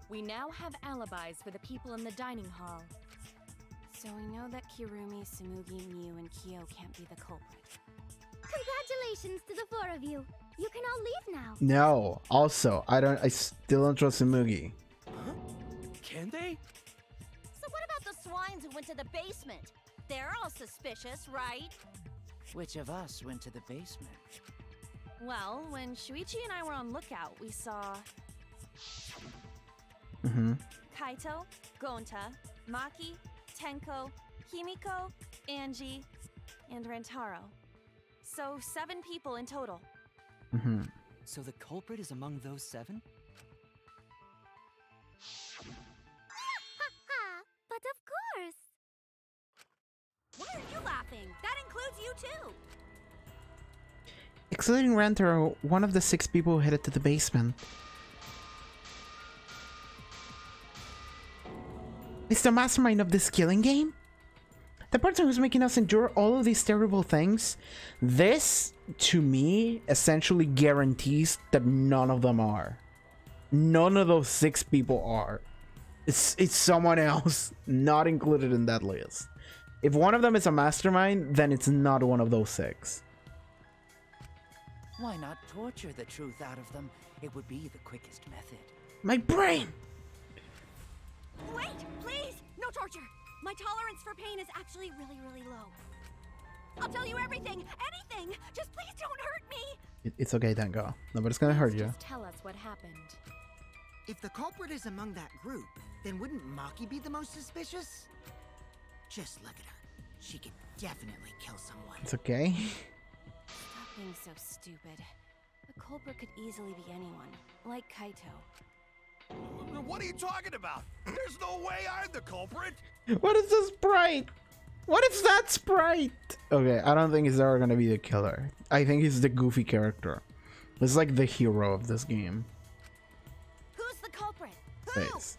We now have alibis for the people in the dining hall. So we know that Kirumi, Tsumugi, Mew, and Kyo can't be the culprit. Congratulations to the four of you. You can all leave now. No. Also, I still don't trust Tsumugi. Huh? Can they? So what about the swines who went to the basement? They're all suspicious, right? Which of us went to the basement? Well, when Shuichi and I were on lookout, we saw Kaito, Gonta, Maki, Tenko, Himiko, Angie, and Rantaro. So 7 people in total. So the culprit is among those 7? But of course. Why are you laughing? That includes you too. Excluding Rantaro, one of the 6 people who headed to the basement. Is the mastermind of this killing game? The person who's making us endure all of these terrible things? This, to me, essentially guarantees that none of them are. None of those 6 people are. It's someone else not included in that list. If one of them is a mastermind, then it's not one of those 6. Why not torture the truth out of them? It would be the quickest method. My brain! Wait, please! No torture! My tolerance for pain is actually really low. I'll tell you everything! Anything! Just please don't hurt me! It's okay, Tenko. Nobody's gonna hurt you. Just tell us what happened. If the culprit is among that group, then wouldn't Maki be the most suspicious? Just look at her. She could definitely kill someone. It's okay. Stop being so stupid. The culprit could easily be anyone, like Kaito. What are you talking about? There's no way I'm the culprit. What is this sprite? What is that sprite? Okay, I don't think he's ever gonna be the killer. I think he's the goofy character. He's like the hero of this game. Who's the culprit? Face.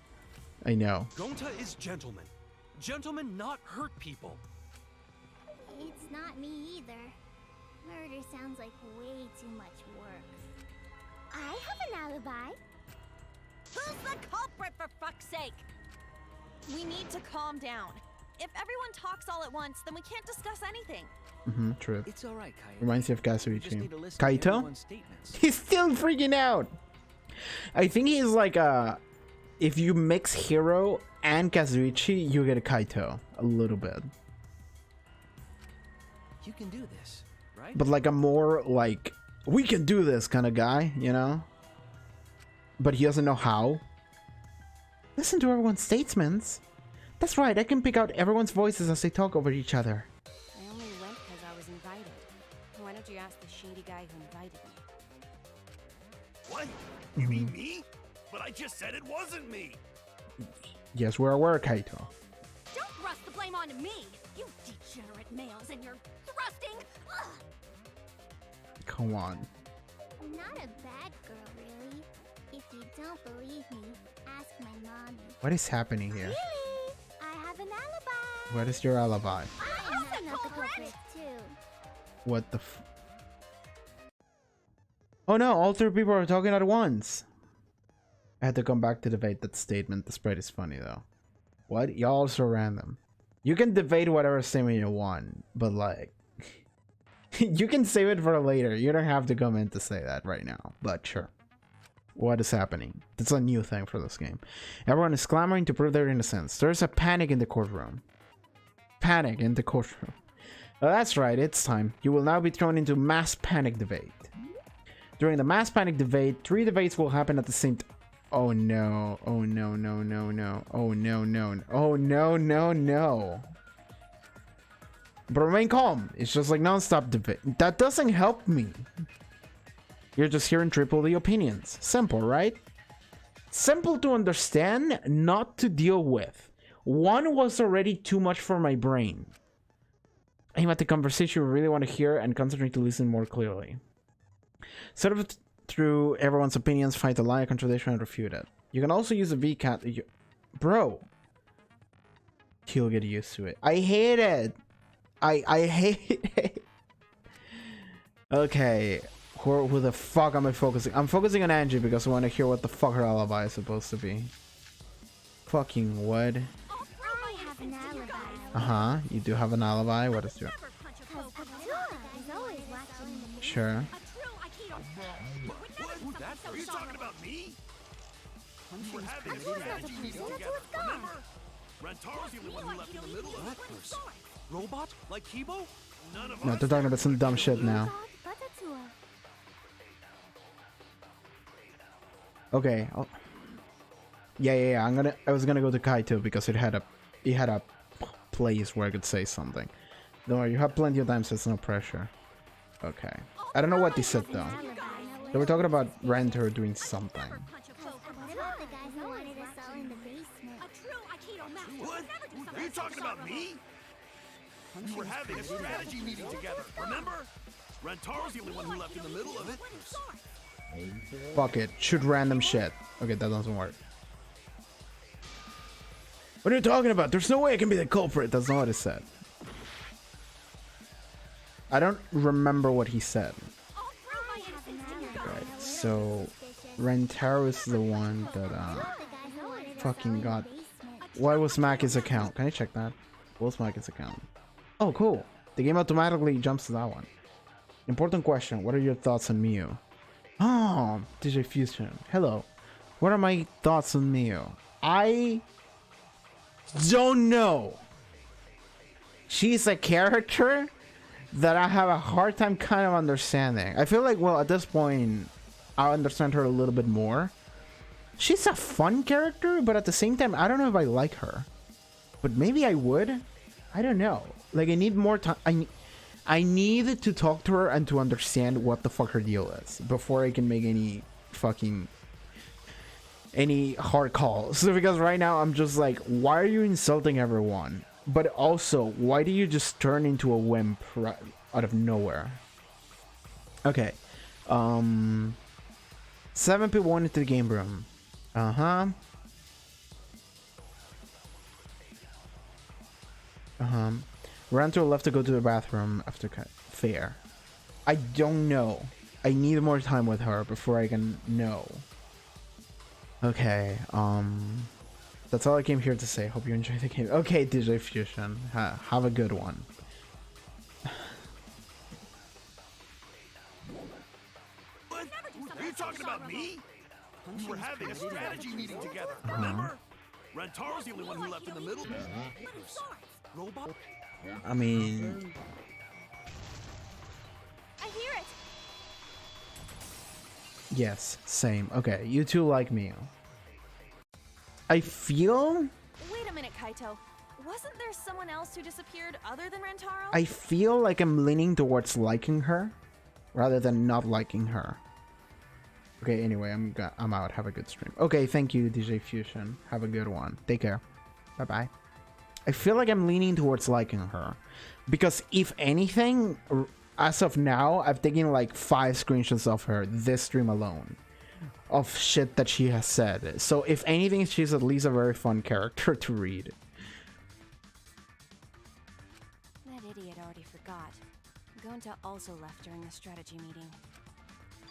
I know. Gonta is gentleman. Gentlemen not hurt people. It's not me either. Murder sounds like way too much work. I have an alibi. Who's the culprit, for fuck's sake? We need to calm down. If everyone talks all at once, then we can't discuss anything. True. It's all right, Kaito. Reminds me of You just Kasuichi. need to listen to Kaito? everyone's statements. He's still freaking out. I think he's like if you mix Hero and Kazuichi, you get a Kaito. A little bit. You can do this, right? But like a more like, we can do this kind of guy, you know? But he doesn't know how. Listen to everyone's statements. That's right, I can pick out everyone's voices as they talk over each other. I only went because I was invited. Why don't you ask the shady guy who invited me? What? You mean me? But I just said it wasn't me. Yes, we're aware, Kaito. Don't thrust the blame onto me! You degenerate males and your thrusting! Ugh. Come on. I'm not a bad girl, really. If you don't believe me, ask my mommy. What is happening here? Really? I have an alibi! What is your alibi? I'm not the culprit, too. What the Oh no, all 3 people are talking at once. I had to come back to debate that statement. The spread is funny though. What? Y'all are so random. You can debate whatever statement you want, but like you can save it for later. You don't have to come in to say that right now, but sure. What is happening? That's a new thing for this game. Everyone is clamoring to prove their innocence. There's a panic in the courtroom. Panic in the courtroom. Oh, that's right, it's time. You will now be thrown into mass panic debate. During the mass panic debate, 3 debates will happen at the same time. Oh no. Oh no, no, no, no. Oh no, no. Oh no, no, no. But remain calm. It's just like non-stop debate. That doesn't help me. You're just hearing triple the opinions. Simple, right? Simple to understand, not to deal with. One was already too much for my brain. Aim at the conversation you really want to hear and concentrate to listen more clearly. Sort of through everyone's opinions, find a lie, a contradiction, and refute it. You can also use a VCAT. Bro. He'll get used to it. I hate it. I hate it. Okay. Who the fuck am I focusing? I'm focusing on Angie because I want to hear what the fuck her alibi is supposed to be. Fucking what? Uh-huh. You do have an alibi? What is your... Sure. Are you talking about me? We were having a strategy meeting together, remember? Rantaro's the only one who left in the middle of it. Robot? Like Kibo? None of No, us. they're talking about some dumb shit now. Okay. Yeah. I was gonna go to Kaito because it had a place where I could say something. Don't worry, you have plenty of time, so it's no pressure. Okay. I don't know what they said though. They were talking about Renter doing something. What? Are you talking about me? We were having a strategy meeting together, remember? Rantaro's the only one who left in the middle of it. Fuck it. Shoot random shit. Okay, that doesn't work. What are you talking about? There's no way I can be the culprit. That's not what it said. I don't remember what he said. Right, so Rentaro is the one that fucking got... What was Mackie's account? Can I check that? What was Mackie's account? Oh, cool. The game automatically jumps to that one. Important question. What are your thoughts on Miu? Oh, DJ Fusion. Hello. What are my thoughts on Miu? I don't know. She's a character that I have a hard time kind of understanding. I feel like, well, at this point, I'll understand her a little bit more. She's a fun character, but at the same time, I don't know if I like her. But maybe I would. I don't know. Like, I need more time. I need to talk to her and to understand what the fuck her deal is before I can make any hard calls. So because right now I'm just like, why are you insulting everyone? But also, why do you just turn into a wimp out of nowhere? Okay. 7 people went into the game room. Ran to the left to go to the bathroom after fair. I don't know. I need more time with her before I can know. Okay, that's all I came here to say. Hope you enjoy the game. Okay, DJ Fusion. Have a good one. What? Are you talking about me? We were having a strategy meeting together, remember? Rantaro's the only one who left in the middle. Robot? I mean... I hear it. Yes, same. Okay, you two like me. I feel... Wait a minute, Kaito. Wasn't there someone else who disappeared other than Rantaro? I feel like I'm leaning towards liking her rather than not liking her. Okay, anyway, I'm out. Have a good stream. Okay, thank you, DJ Fusion. Have a good one. Take care. Bye-bye. I feel like I'm leaning towards liking her. Because if anything, as of now, I've taken like 5 screenshots of her this stream alone. Of shit that she has said. So if anything, she's at least a very fun character to read. That idiot already forgot. Gonta also left during the strategy meeting.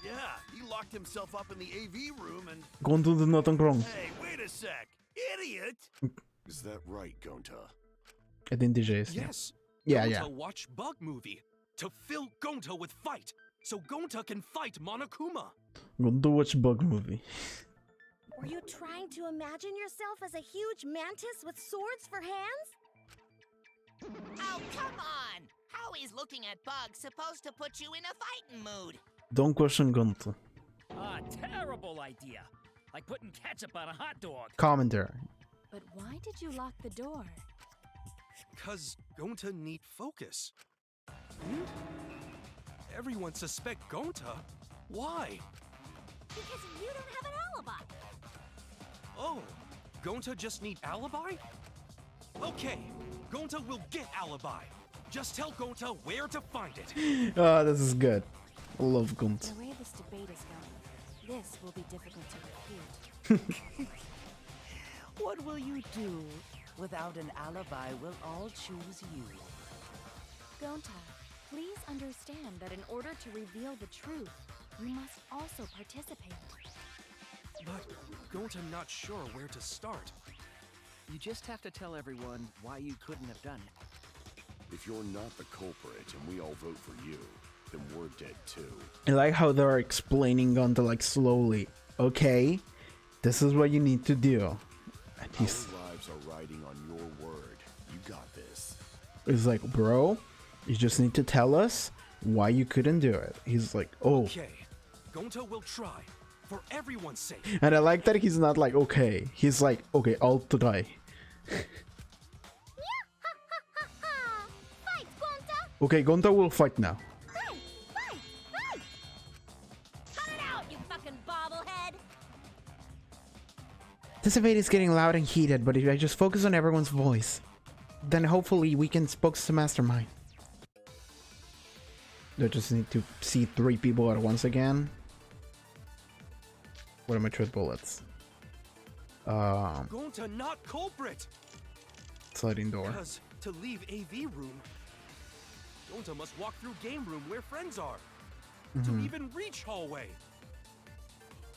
Yeah, he locked himself up in the AV room and... Gonta did nothing wrong. Hey, wait a sec. Idiot! Is that right, Gonta? I think DJ is. Yes. Yeah, Gonta yeah. watch Bug Movie to fill Gonta with fight, so Gonta can fight Monokuma. Gonta watch Bug Movie. Were you trying to imagine yourself as a huge mantis with swords for hands? Oh, come on! How is looking at bugs supposed to put you in a fighting mood? Don't question Gonta. Ah, terrible idea. Like putting ketchup on a hot dog. Commentary. But why did you lock the door? Because Gonta need focus. Hmm? Everyone suspect Gonta? Why? Because you don't have an alibi. Oh, Gonta just need alibi? Okay, Gonta will get alibi. Just tell Gonta where to find it. Oh, this is good. I love Gunt. The way this debate is going, this will be difficult to refute. What will you do? Without an alibi, we'll all choose you. Gonta, please understand that in order to reveal the truth, you must also participate. But Gonta not sure where to start. You just have to tell everyone why you couldn't have done it. If you're not the culprit and we all vote for you, then we're dead too. I like how they're explaining Gunta like slowly. Okay, this is what you need to do. And he's Our lives are riding on your word. You got this. he's like, bro, you just need to tell us why you couldn't do it. He's like, oh. Okay, Gonta will try. For everyone's sake. And I like that he's not like, okay. He's like, okay, I'll try. Fight, Gonta! Okay, Gonta will fight now. Fight! Fight! Fight! Cut it out, you fucking bobblehead! This debate is getting loud and heated, but if I just focus on everyone's voice, then hopefully we can focus the mastermind. I just need to see 3 people at once again. What are my truth bullets? Gonta not culprit. Sliding door. Because to leave AV room, Gonta must walk through game room where friends are. To even reach hallway.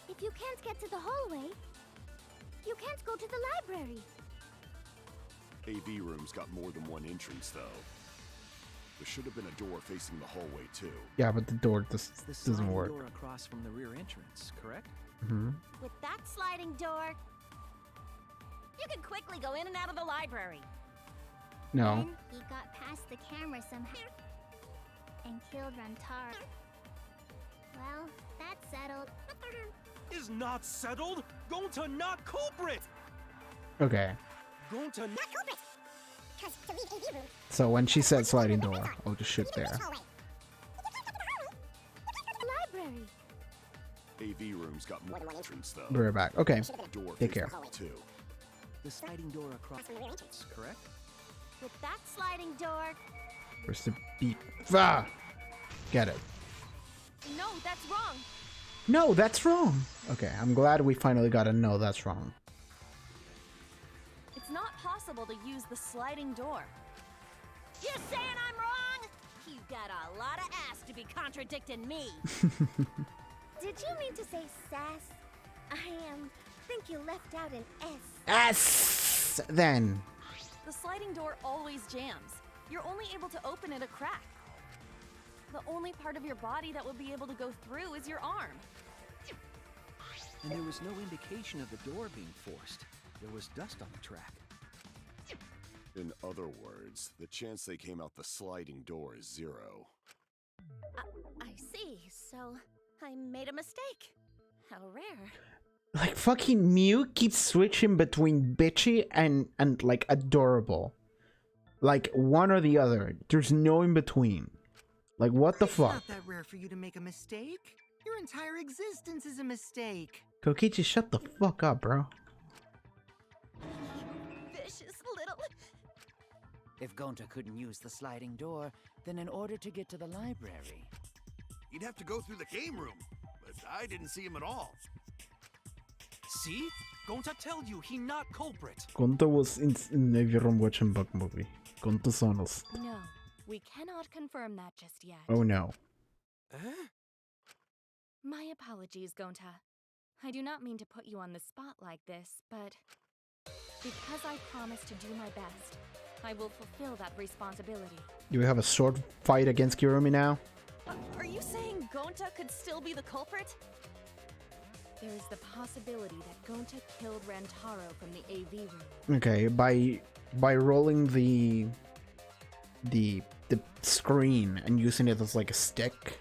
If you can't get to the hallway, you can't go to the library. AV room's got more than one entrance though. There should have been a door facing the hallway too. Yeah, but the door just It's the doesn't sliding work. door across from the rear entrance, correct? With that sliding door, you can quickly go in and out of the library. No. He got past the camera somehow and killed Rantaro. Well, that's settled. Is not settled. Gonta not culprit. Okay. Gonta not culprit. Because to leave AV room, So when she said sliding door, I'll just shoot there. library. AV room's got more than one entrance though. Be right back. Okay. Door Take facing care. the hallway too. The sliding door across from the rear entrance, correct? With that sliding door, Where's the beat? Ah! Get it. No, that's wrong. No, that's wrong. Okay, I'm glad we finally got a no, that's wrong. It's not possible to use the sliding door. you saying I'm wrong? You got a lot of ass to be contradicting me. Did you mean to say sass? I think you left out an S. S then. The sliding door always jams. You're only able to open it a crack. The only part of your body that will be able to go through is your arm. And there was no indication of the door being forced. There was dust on the track. In other words, the chance they came out the sliding door is 0. I see. So I made a mistake. How rare. Like fucking Mew keeps switching between bitchy and like adorable. Like one or the other. There's no in between. Like what the fuck? It's not that rare for you to make a mistake. Your entire existence is a mistake. Kokichi, shut the fuck up, bro. Vicious little. If Gonta couldn't use the sliding door, then in order to get to the library... He'd have to go through the game room, but I didn't see him at all. See? Gonta tell you he not culprit. Gonta was in Navy room watching bug movie. Gonta's honest. No, we cannot confirm that just yet. Oh no. My apologies, Gonta. I do not mean to put you on the spot like this, but because I promised to do my best, I will fulfill that responsibility. Do we have a sword fight against Kirumi now? Are you saying Gonta could still be the culprit? There is the possibility that Gonta killed Rantaro from the AV room. Okay, by rolling the screen and using it as like a stick.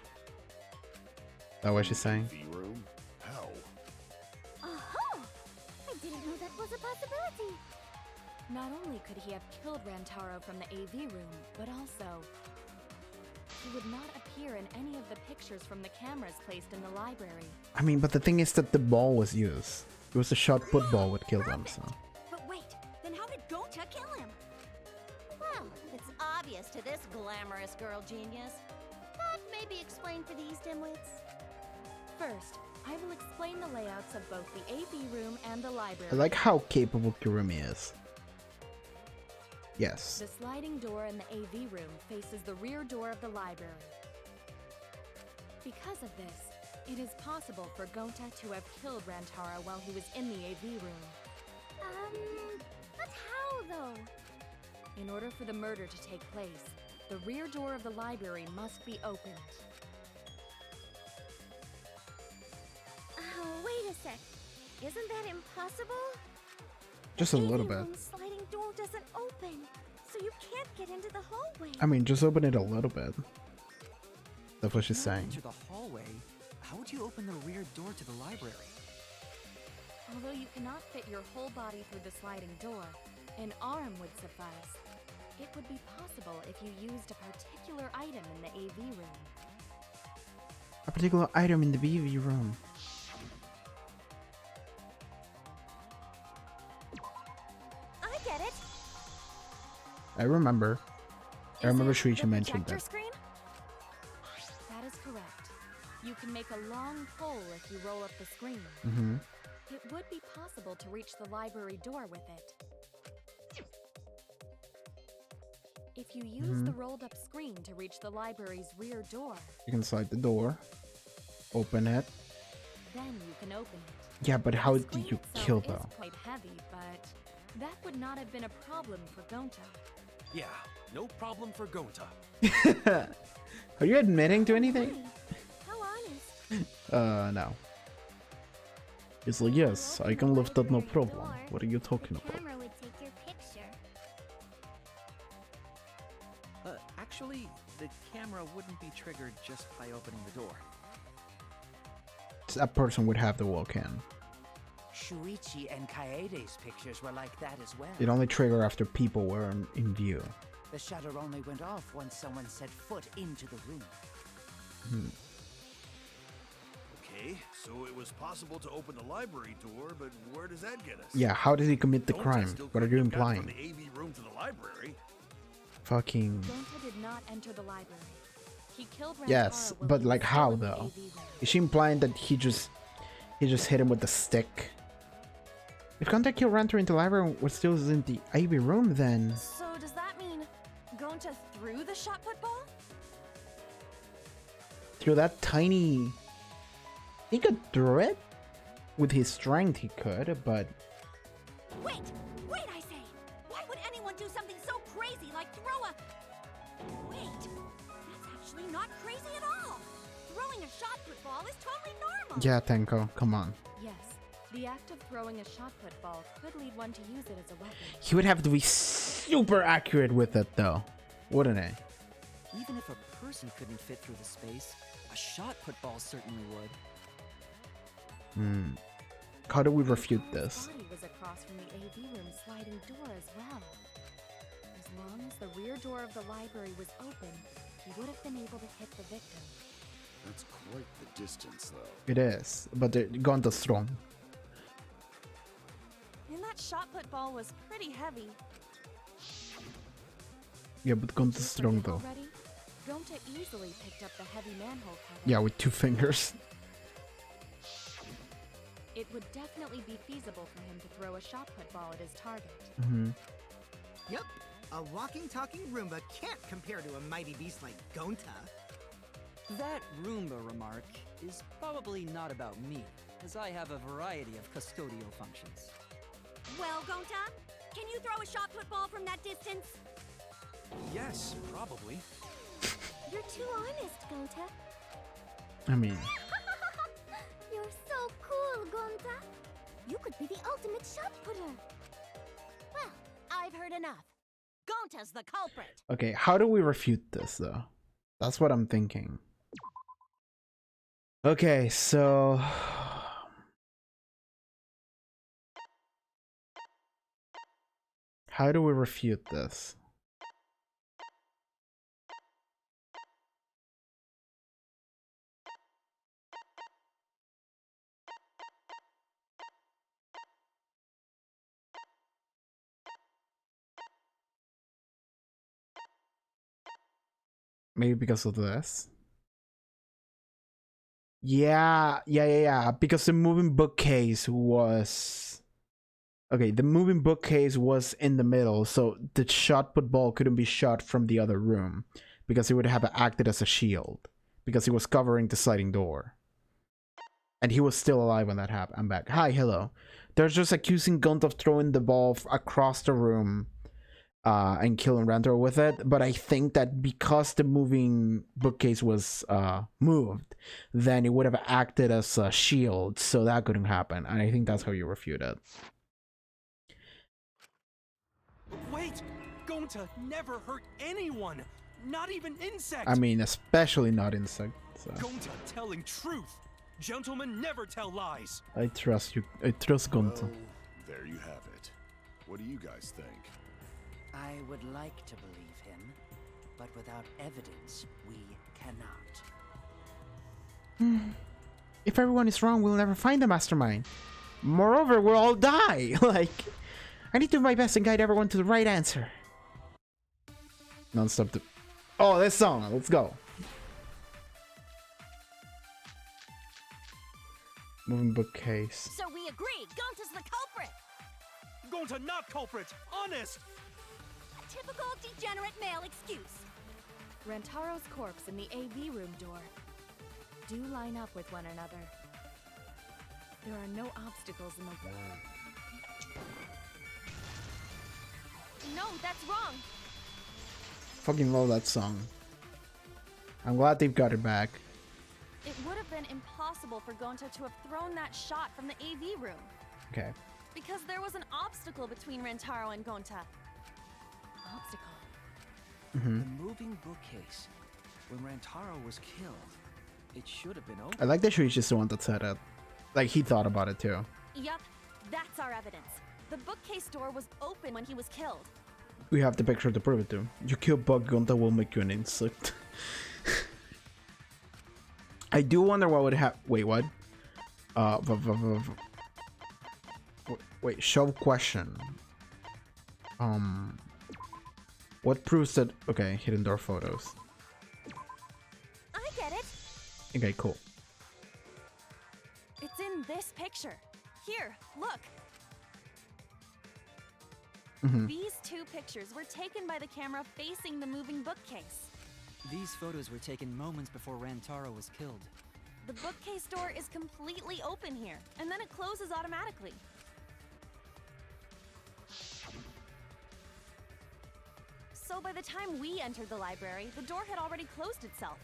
Is that what she's saying? AV room? How? Oh, I didn't know that was a possibility. Not only could he have killed Rantaro from the AV room, but also he would not appear in any of the pictures from the cameras placed in the library. I mean, but the thing is that the ball was used. It was a shot put ball would kill them, so. But wait, then how did Gonta kill him? Well, it's obvious to this glamorous girl genius. But maybe explain for these dimwits. First, I will explain the layouts of both the AV room and the library. I like how capable Kirumi is. Yes. The sliding door in the AV room faces the rear door of the library. Because of this, it is possible for Gonta to have killed Rantaro while he was in the AV room. But how though? In order for the murder to take place, the rear door of the library must be opened. Wait a sec. Isn't that impossible? Just a little bit. The sliding door doesn't open, so you can't get into the hallway. I mean, just open it a little bit. That's what she's saying. Enter the hallway. How would you open the rear door to the library? Although you cannot fit your whole body through the sliding door, an arm would suffice. It would be possible if you used a particular item in the AV room. A particular item in the BV room. I get it. I remember. I remember Shuichi mentioned that. Screen? That is correct. You can make a long pole if you roll up the screen. Mm-hmm. It would be possible to reach the library door with it. If you use the rolled up screen to reach the library's rear door, You can slide the door. Open it. then you can open it. Yeah, but how The did screen you itself kill is though? quite heavy, but that would not have been a problem for Gonta. Yeah, no problem for Gonta. Are you admitting to anything? How honest. No. It's like, yes, I can lift up no problem. What are you talking about? Camera would take your picture. Actually, the camera wouldn't be triggered just by opening the door. That person would have the wallcam. Shuichi and Kaede's pictures were like that as well. It only trigger after people were in view. The shutter only went off once someone set foot into the room. Okay, so it was possible to open the library door, but where does that get us? Yeah, how did he commit the Gonta crime? still What are couldn't you have gotten implying? From the AV room to the library. Fucking... Gonta did not enter the library. He killed Rantaro Yes, while but he like was how still in the though? AV room. Is she implying that he just hit him with the stick? If Gonta killed Rantaro in the library and was still in the AV room, then... So does that mean Gonta threw the shot put ball? Through that tiny... He could throw it? With his strength he could, but... Wait, I say. Why would anyone do something so crazy like throw a... Wait, that's actually not crazy at all. Throwing a shot put ball is totally normal. Yeah, Tenko, come on. Yes, the act of throwing a shot put ball could lead one to use it as a weapon. He would have to be super accurate with it though, wouldn't he? Even if a person couldn't fit through the space, a shot put ball certainly would. How do we refute this? His body was across from the AV room sliding door as well. As long as the rear door of the library was open, he would have been able to hit the victim. That's quite the distance, though. It is, but they're Gonta's strong. And that shot put ball was pretty heavy. Yeah, but Gonta's Just strong like though. already, Gonta easily picked up the heavy manhole cover. Yeah, with 2 fingers. It would definitely be feasible for him to throw a shot put ball at his target. Yep, a walking, talking Roomba can't compare to a mighty beast like Gonta. That Roomba remark is probably not about me, as I have a variety of custodial functions. Well, Gonta, can you throw a shot put ball from that distance? Yes, probably. You're too honest, Gonta. I mean, You're so cool, Gonta. You could be the ultimate shot putter. Well, I've heard enough. Gonta's the culprit. okay, how do we refute this though? That's what I'm thinking. Okay, so... How do we refute this? Maybe because of this? Yeah. Because the moving bookcase was... Okay, the moving bookcase was in the middle, so the shot put ball couldn't be shot from the other room. Because it would have acted as a shield. Because he was covering the sliding door. And he was still alive when that happened. I'm back. Hi, hello. They're just accusing Gunt of throwing the ball across the room and killing Rantaro with it. But I think that because the moving bookcase was moved, then it would have acted as a shield. So that couldn't happen. And I think that's how you refute it. Wait! Gonta never hurt anyone! Not even insects! I mean, especially not insects. So. Gonta telling truth! Gentlemen never tell lies! I trust you. I trust Gonta. Well, there you have it. What do you guys think? I would like to believe him, but without evidence, we cannot. If everyone is wrong, we'll never find the mastermind. Moreover, we'll all die. Like, I need to do my best and guide everyone to the right answer. Non-stop. Oh, this song. Let's go. Moving bookcase. So we agree, Gonta's the culprit! Gonta not culprit! Honest! A typical degenerate male excuse. Rantaro's corpse in the AV room door do line up with one another. There are no obstacles in the way. No, that's wrong. Fucking love that song. I'm glad they've got it back. It would have been impossible for Gonta to have thrown that shot from the AV room. Okay. Because there was an obstacle between Rantaro and Gonta. Obstacle? The moving bookcase. When Rantaro was killed, it should have been open. I like that Shuichi's the one that said it. Like, he thought about it too. Yup, that's our evidence. The bookcase door was open when he was killed. We have the picture to prove it too. You kill Bug, Gonta will make you an insect. I do wonder what would happen. Wait, what? Wait, show question. What proves that? Okay, hidden door photos. I get it. Okay, cool. It's in this picture. Here, look. These two pictures were taken by the camera facing the moving bookcase. These photos were taken moments before Rantaro was killed. The bookcase door is completely open here, and then it closes automatically. So by the time we entered the library, the door had already closed itself.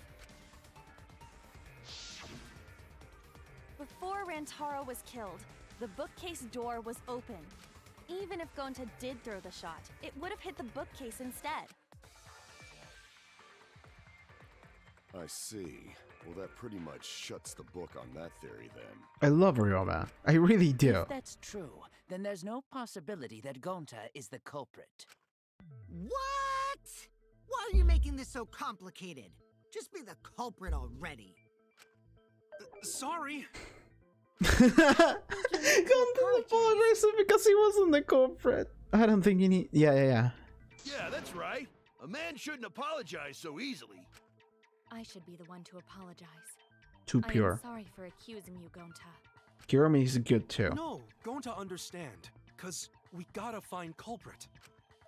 Before Rantaro was killed, the bookcase door was open. Even if Gonta did throw the shot, it would have hit the bookcase instead. I see. Well, that pretty much shuts the book on that theory then. I love Ryoma. I really do. If that's true, then there's no possibility that Gonta is the culprit. What? Why are you making this so complicated? Just be the culprit already. Sorry. Gonta apologizes because he wasn't the culprit. I don't think he need. Yeah. Yeah, that's right. A man shouldn't apologize so easily. I should be the one to apologize. Too I pure. am sorry for accusing you, Gonta. Kirami is good too. No, Gonta understand. Cause we gotta find culprit.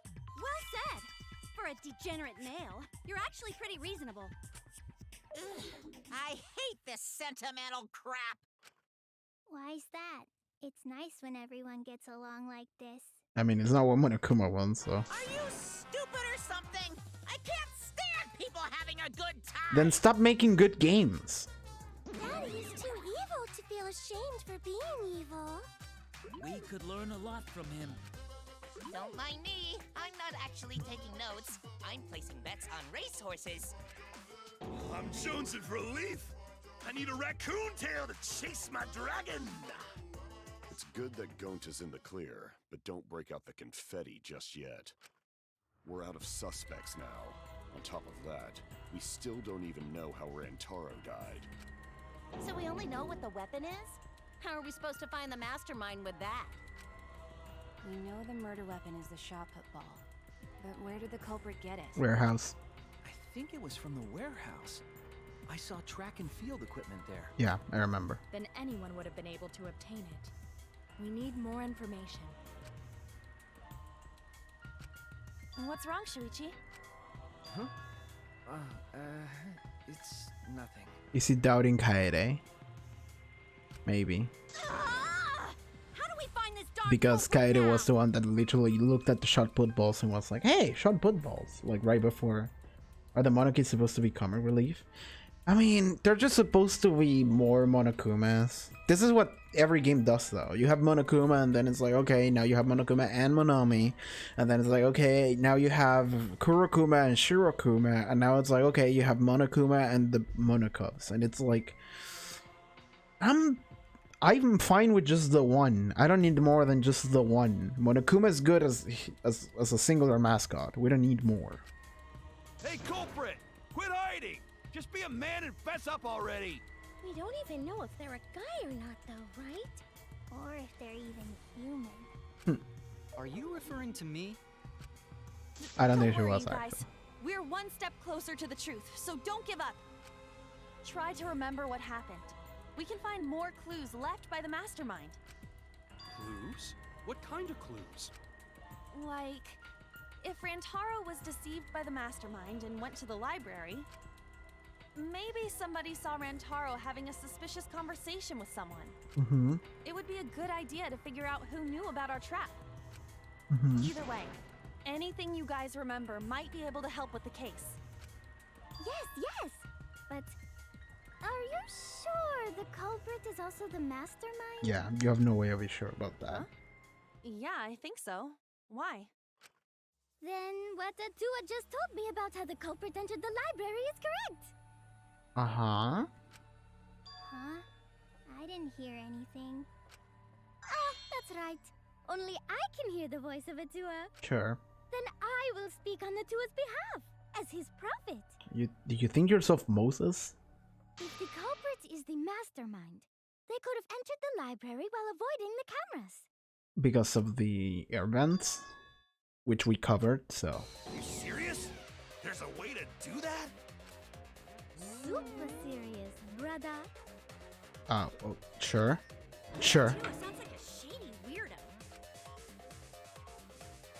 Well said! For a degenerate male, you're actually pretty reasonable. Ugh, I hate this sentimental crap. Why's that? It's nice when everyone gets along like this. I mean, it's not what Monokuma wants, so. Are you stupid or something? I can't stand people having a good time. Then stop making good games. Daddy is too evil to feel ashamed for being evil. We could learn a lot from him. Don't mind me. I'm not actually taking notes. I'm placing bets on racehorses. I'm jonesing for a leaf. I need a raccoon tail to chase my dragon. It's Good that Gonta's in the clear, but don't break out the confetti just yet. We're out of suspects now. On top of that, we still don't even know how Rantaro died. So we only know what the weapon is? How are we supposed to find the mastermind with that? We know the murder weapon is the shot put ball. But where did the culprit get it? Warehouse. I think it was from the warehouse. I saw track and field equipment there. Yeah, I remember. Then anyone would have been able to obtain it. We need more information. What's wrong, Shuichi? Huh? It's nothing. Is he doubting Kaede? Maybe. How do we find this dark Because culprit Kaede now? was the one that literally looked at the shot put balls and was like, hey, shot put balls. Like right before. Are the Monokis supposed to be comic relief? I mean, they're just supposed to be more Monokumas. This is what every game does though. You have Monokuma and then it's like, okay, now you have Monokuma and Monomi. And then it's like, okay, now you have Kurokuma and Shirokuma. And now it's like, okay, you have Monokuma and the Monokos. And it's like, I'm fine with just the one. I don't need more than just the one. Monokuma is good as a singular mascot. We don't need more. Hey, culprit! Quit hiding! Just be a man and fess up already! We don't even know if they're a guy or not, though, right? Or if they're even human. Are you referring to me? I don't Don't think she worry, was you guys. actually. We're one step closer to the truth, so don't give up. Try to remember what happened. We can find more clues left by the mastermind. Clues? What kind of clues? Like, if Rantaro was deceived by the mastermind and went to the library, maybe somebody saw Rantaro having a suspicious conversation with someone. Mm-hmm. It would be a good idea to figure out who knew about our trap. Mm-hmm. Either way, anything you guys remember might be able to help with the case. Yes! But are you sure the culprit is also the mastermind? Yeah, you have no way of being sure about that. Yeah, I think so. Why? Then what Atua just told me about how the culprit entered the library is correct! Uh-huh. Huh? I didn't hear anything. Oh, that's right. Only I can hear the voice of Atua. Sure. Then I will speak on Atua's behalf, as his prophet. Do you think yourself Moses? If the culprit is the mastermind, they could have entered the library while avoiding the cameras. Because of the air vents, which we covered, so. Are you serious? There's a way to do that? Super serious, brother. Oh, sure. Sure. Atua sounds like a shady weirdo.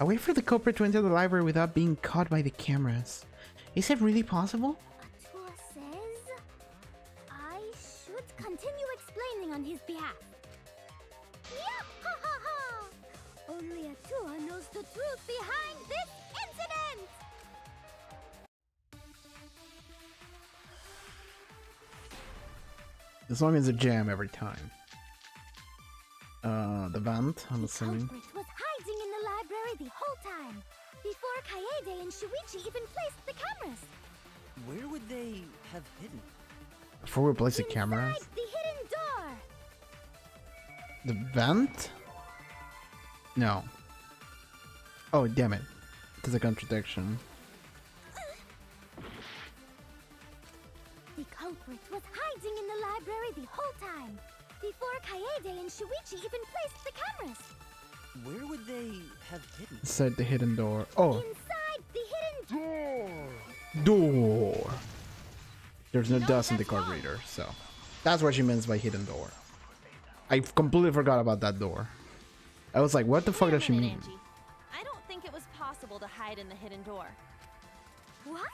A way for the culprit to enter the library without being caught by the cameras. Is it really possible? Atua says I should continue explaining on his behalf. Yeah, ha ha ha! Only Atua knows the truth behind this incident! The song is a jam every time. The vent, I'm assuming. The culprit was hiding in the library the whole time, before Kaede and Shuichi even placed the cameras. Where would they have hidden? Before we place the cameras? Inside the hidden door! The vent? No. Oh, damn it. There's a contradiction. The culprit was hiding in the library the whole time, before Kaede and Shuichi even placed the cameras. Where would they have hidden? Inside the hidden door. Oh, Inside the hidden door. There's no dust in the card reader, so. That's what she means by hidden door. I completely forgot about that door. I was like, what the fuck does she mean? Angie. I don't think it was possible to hide in the hidden door. What?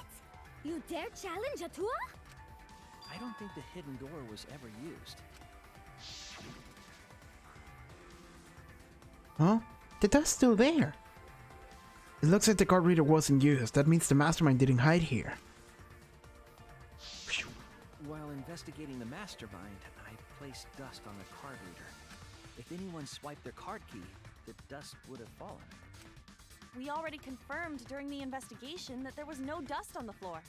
You dare challenge Atua? I don't think the hidden door was ever used. Huh? The dust's still there. It looks like the card reader wasn't used. That means the mastermind didn't hide here. While investigating the mastermind, I placed dust on the card reader. If anyone swiped their card key, the dust would have fallen. We already confirmed during the investigation that there was no dust on the floor.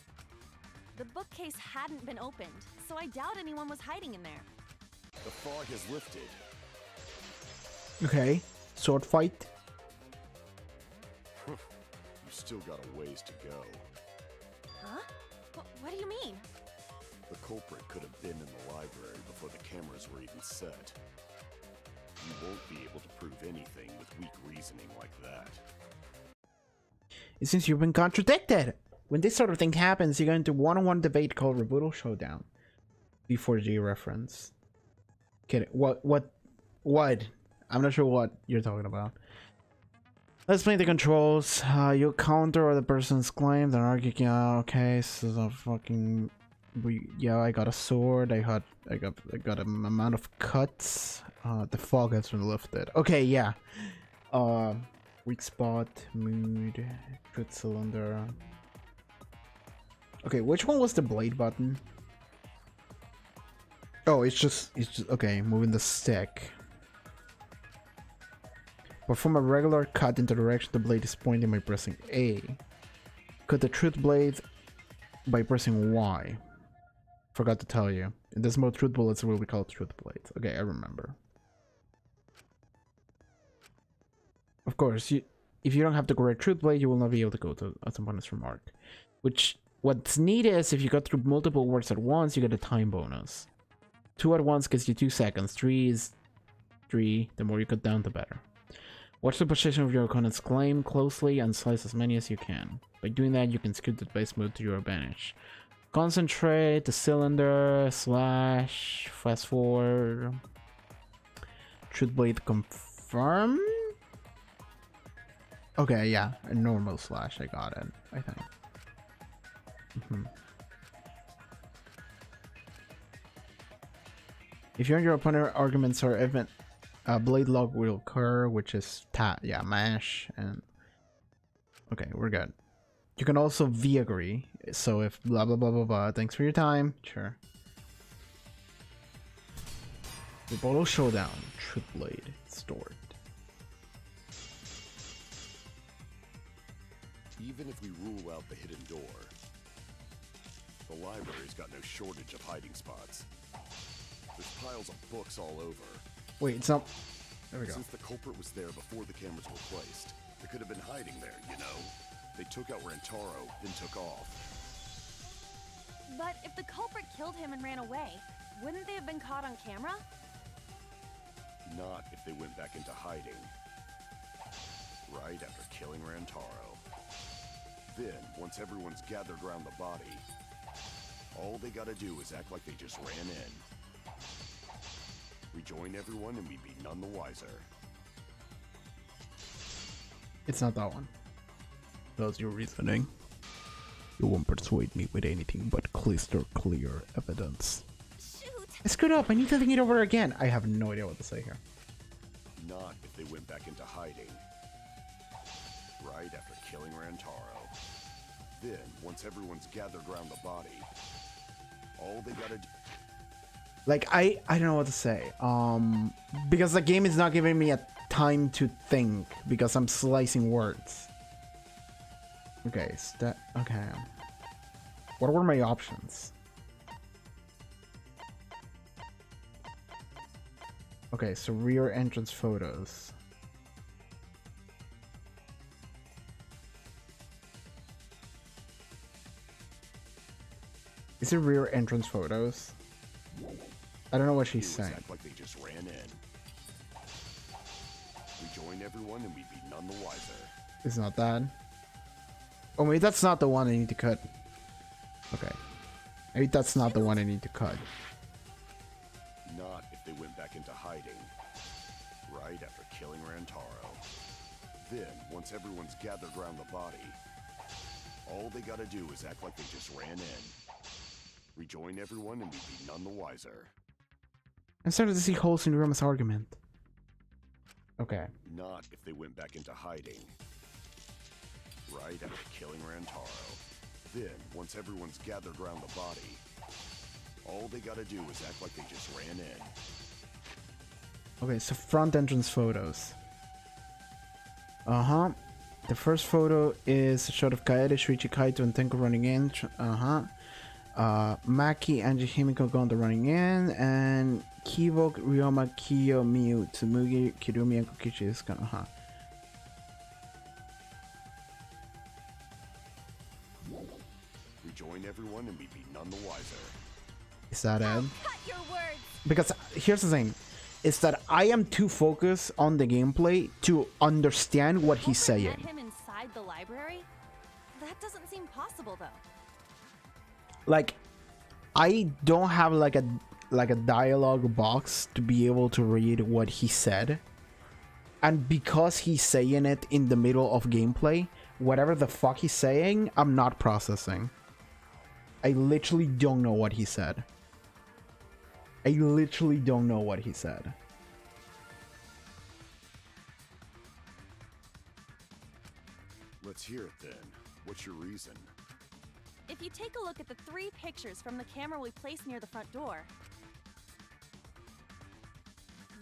The bookcase hadn't been opened, so I doubt anyone was hiding in there. The fog has lifted. Okay, sword fight. You still got a ways to go. Huh? What do you mean? The culprit could have been in the library before the cameras were even set. You won't be able to prove anything with weak reasoning like that. It seems you've been contradicted. When this sort of thing happens, you get into one-on-one debate called Rebuttal Showdown. B4G reference. Kidding. What? I'm not sure what you're talking about. Let's play the controls. You counter the person's claim, then argue. Yeah, okay, so the fucking. Yeah, I got a sword. I got an amount of cuts. The fog has been lifted. Okay, yeah. Weak spot, mood, good cylinder. Okay, which one was the blade button? Oh, it's just okay. Moving the stick. Perform a regular cut in the direction the blade is pointing by pressing A. Cut the truth blade by pressing Y. Forgot to tell you. In this mode, truth bullets will be called truth blades. Okay, I remember. Of course, if you don't have the correct truth blade, you will not be able to go to a opponent's remark. What's neat is if you go through multiple words at once, you get a time bonus. 2 at once gives you 2 seconds. 3 is 3. The more you cut down, the better. Watch the position of your opponent's claim closely and slice as many as you can. By doing that, you can scoot the base mode to your advantage. Concentrate, the cylinder, slash, fast forward. Truth blade confirm? Okay, yeah, a normal slash, I got it, I think. If you and your opponent arguments are even, blade lock will occur, which is mash, and okay, we're good. You can also V-agree, so if blah blah blah blah blah, thanks for your time, sure. Rebuttal Showdown, Truth Blade, stored. Even if we rule out the hidden door, the library's got no shortage of hiding spots. There's piles of books all over. Wait, it's not... There we go. Since the culprit was there before the cameras were placed, they could have been hiding there, you know? They took out Rantaro, then took off. But if the culprit killed him and ran away, wouldn't they have been caught on camera? Not if they went back into hiding. Right after killing Rantaro. Then, once everyone's gathered around the body, all they gotta do is act like they just ran in. Rejoin everyone and we'd be none the wiser. It's not that one. That's your reasoning. You won't persuade me with anything but crystal clear evidence. Shoot! I screwed up. I need to think it over again. I have no idea what to say here. Not if they went back into hiding. Right after killing Rantaro. Then, once everyone's gathered around the body, all they gotta do... Like, I don't know what to say. Because the game is not giving me a time to think because I'm slicing words. Okay, okay. What were my options? Okay, so rear entrance photos. Is it rear entrance photos? I don't know what she's saying. Act like they just ran in. Rejoin everyone and we'd be none the wiser. It's not that. Oh wait, that's not the one I need to cut. Okay. Maybe that's not the one I need to cut. Not if they went back into hiding. Right after killing Rantaro. Then, once everyone's gathered around the body, all they gotta do is act like they just ran in. Rejoin everyone and we'd be none the wiser. I'm starting to see holes in Ruma's argument. Okay. Not if they went back into hiding. Right after killing Rantaro. Then, once everyone's gathered around the body, all they gotta do is act like they just ran in. Okay, so front entrance photos. Uh-huh. The first photo is a shot of Kaede, Shuichi Kaito, and Tenko running in. Uh-huh. Maki and Himiko Gondo running in, and Kivo, Ryoma, Kiyo, Miu, Tsumugi, Kirumi, and Kokichi is gonna, We join everyone and we'd be none the wiser. Is that it? Cut your words. Because here's the thing, is that I am too focused on the gameplay to understand what he's saying. Let him inside the library? That doesn't seem possible, though. Like, I don't have like a dialogue box to be able to read what he said, and because he's saying it in the middle of gameplay, whatever the fuck he's saying, I'm not processing. I literally don't know what he said. I literally don't know what he said. Let's hear it then. What's your reason? If you take a look at the 3 pictures from the camera we placed near the front door.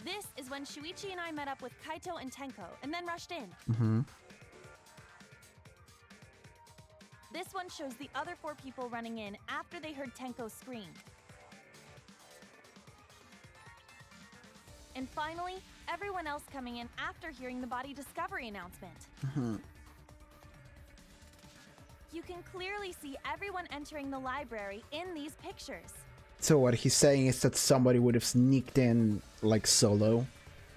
This is when Shuichi and I met up with Kaito and Tenko, and then rushed in. Mm-hmm. This one shows the other 4 people running in after they heard Tenko scream. And finally, everyone else coming in after hearing the body discovery announcement. Mm-hmm. You can clearly see everyone entering the library in these pictures. So what he's saying is that somebody would have sneaked in like solo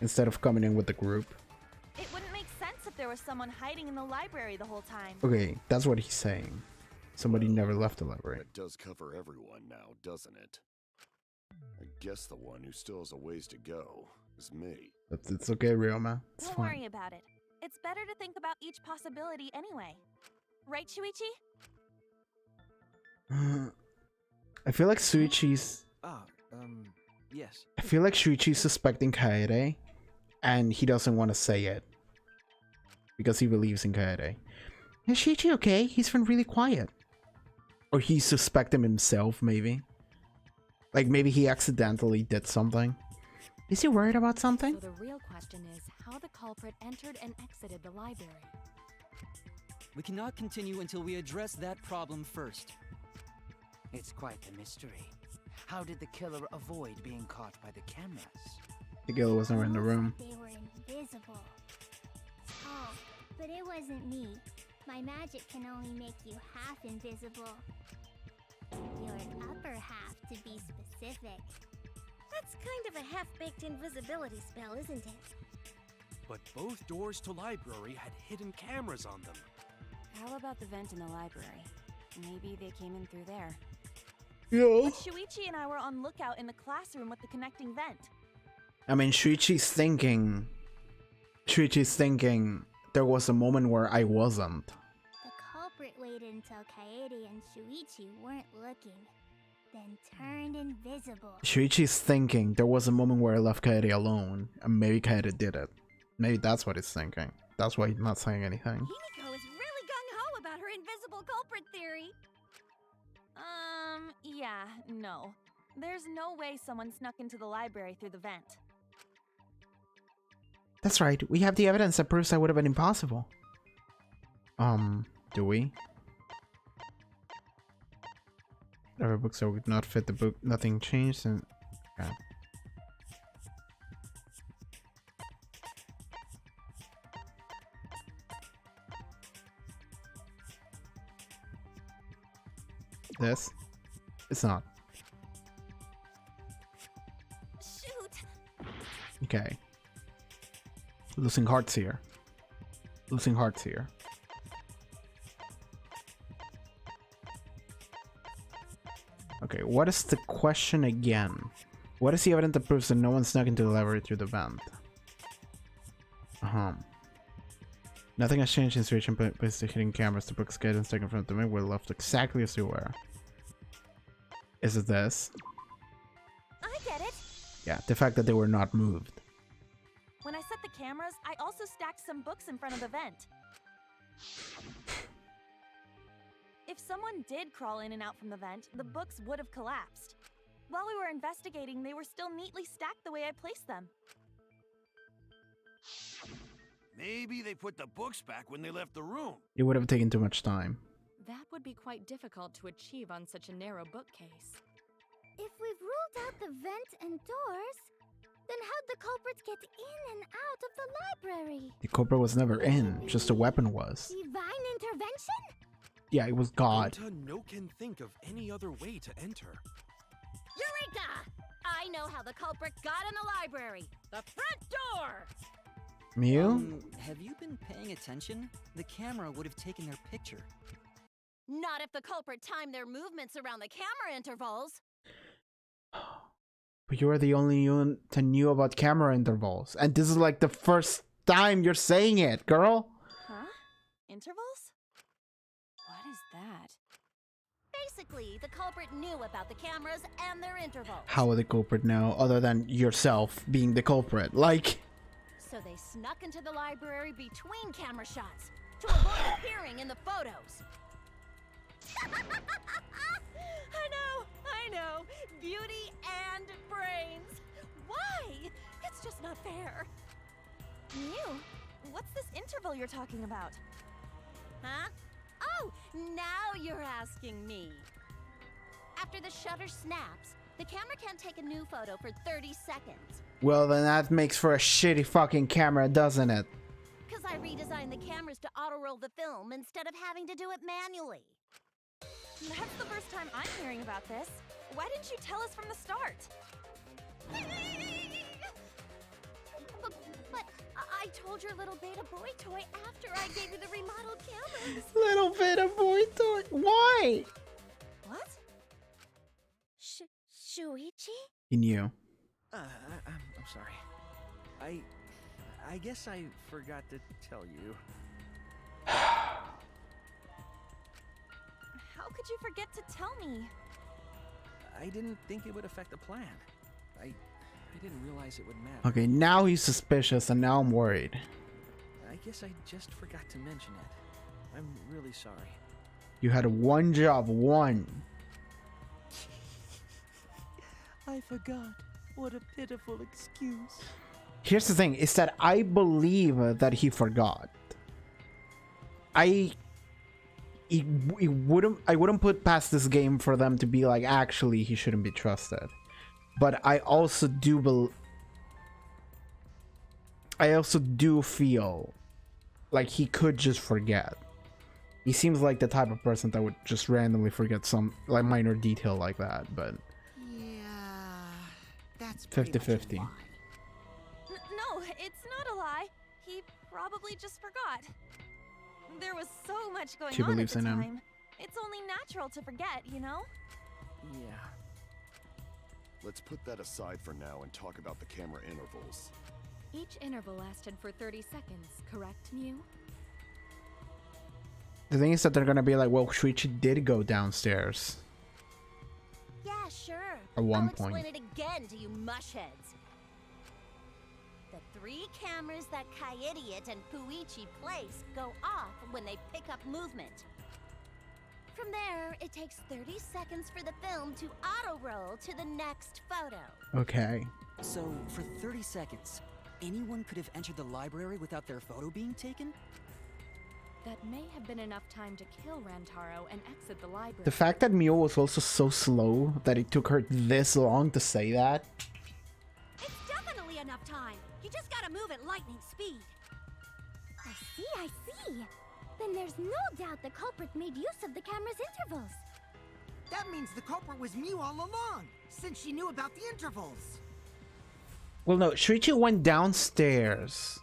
instead of coming in with the group. It wouldn't make sense if there was someone hiding in the library the whole time. Okay, that's what he's saying. Somebody never left the library. That does cover everyone now, doesn't it? I guess the one who still has a ways to go is me. It's okay, Ryoma. It's Don't fine. worry about it. It's better to think about each possibility anyway. Right, Shuichi? I feel like Shuichi's... yes. I feel like Shuichi's suspecting Kaede, and he doesn't want to say it. Because he believes in Kaede. Is Shuichi okay? He's been really quiet. Or he suspects him himself, maybe. Like, maybe he accidentally did something. Is he worried about something? So the real question is how the culprit entered and exited the library. We cannot continue until we address that problem first. It's quite a mystery. How did the killer avoid being caught by the cameras? The girl was never in the room. They were invisible. Oh, but it wasn't me. My magic can only make you half invisible. Your upper half, to be specific. That's kind of a half-baked invisibility spell, isn't it? But both doors to library had hidden cameras on them. How about the vent in the library? Maybe they came in through there. Yeah. But Shuichi and I were on lookout in the classroom with the connecting vent. I mean, Shuichi's thinking there was a moment where I wasn't. The culprit waited until Kaede and Shuichi weren't looking, then turned invisible. Shuichi's thinking there was a moment where I left Kaede alone, and maybe Kaede did it. Maybe that's what he's thinking. That's why he's not saying anything. Himiko is really gung-ho about her invisible culprit theory. Yeah, no. There's no way someone snuck into the library through the vent. That's right. We have the evidence that proves that would have been impossible. Do we? There were books that would not fit the book. Nothing changed and... Okay. This? It's not. Shoot! Okay. Losing hearts here. Losing hearts here. Okay, what is the question again? What is the evidence that proves that no one snuck into the library through the vent? Nothing has changed since reaching place the hidden cameras. The book's guidance taken from the me were left exactly as they were. Is it this? I get it! Yeah, the fact that they were not moved. When I set the cameras, I also stacked some books in front of the vent. If someone did crawl in and out from the vent, the books would have collapsed. While we were investigating, they were still neatly stacked the way I placed them. Maybe they put the books back when they left the room. It would have taken too much time. That would be quite difficult to achieve on such a narrow bookcase. if we've ruled out the vent and doors, then how'd the culprits get in and out of the library? The culprit was never in, just a weapon was. Divine intervention? Yeah, it was God. Gonta no can think of any other way to enter. Eureka! I know how the culprit got in the library. The front door! Mew? Have you been paying attention? The camera would have taken their picture. Not if the culprit timed their movements around the camera intervals. But you're the only one that knew about camera intervals. And this is like the first time you're saying it, girl. Huh? Intervals? What is that? Basically, the culprit knew about the cameras and their intervals. How would the culprit know, other than yourself being the culprit? Like... So they snuck into the library between camera shots to avoid appearing in the photos. I know. Beauty and brains. Why? It's just not fair. Mew, what's this interval you're talking about? Huh? Oh, now you're asking me. After the shutter snaps, the camera can't take a new photo for 30 seconds. Well, then that makes for a shitty fucking camera, doesn't it? Because I redesigned the cameras to auto-roll the film instead of having to do it manually. That's the first time I'm hearing about this. Why didn't you tell us from the start? But I told your little beta boy toy after I gave you the remodeled cameras. Little beta boy toy. Why? What? Shuichi? He knew. I'm sorry. I guess I forgot to tell you. How could you forget to tell me? I didn't think it would affect the plan. I didn't realize it would matter. Okay, now he's suspicious and now I'm worried. I guess I just forgot to mention it. I'm really sorry. You had one job, one. I forgot. What a pitiful excuse. Here's the thing, is that I believe that he forgot. I wouldn't put past this game for them to be like, actually, he shouldn't be trusted. But I also do feel like he could just forget. He seems like the type of person that would just randomly forget some like minor detail like that, but yeah, that's 50-50. No, it's not a lie. He probably just forgot. There was so much going She on at believes the in him. time. It's only natural to forget, you know? Yeah. Let's put that aside for now and talk about the camera intervals. Each interval lasted for 30 seconds, correct, Mew? The thing is that they're gonna be like, well, Shuichi did go downstairs. Yeah, sure. At one I'll point. explain it again to you mushheads. The 3 cameras that Kaidiot and Puichi place go off when they pick up movement. From there, it takes 30 seconds for the film to auto-roll to the next photo. Okay. So, for 30 seconds, anyone could have entered the library without their photo being taken? That may have been enough time to kill Rantaro and exit the library. The fact that Mio was also so slow that it took her this long to say that. It's definitely enough time. You just gotta move at lightning speed. I see. Then there's no doubt the culprit made use of the camera's intervals. That means the culprit was Mew all along, since she knew about the intervals. Well, no, Shuichi went downstairs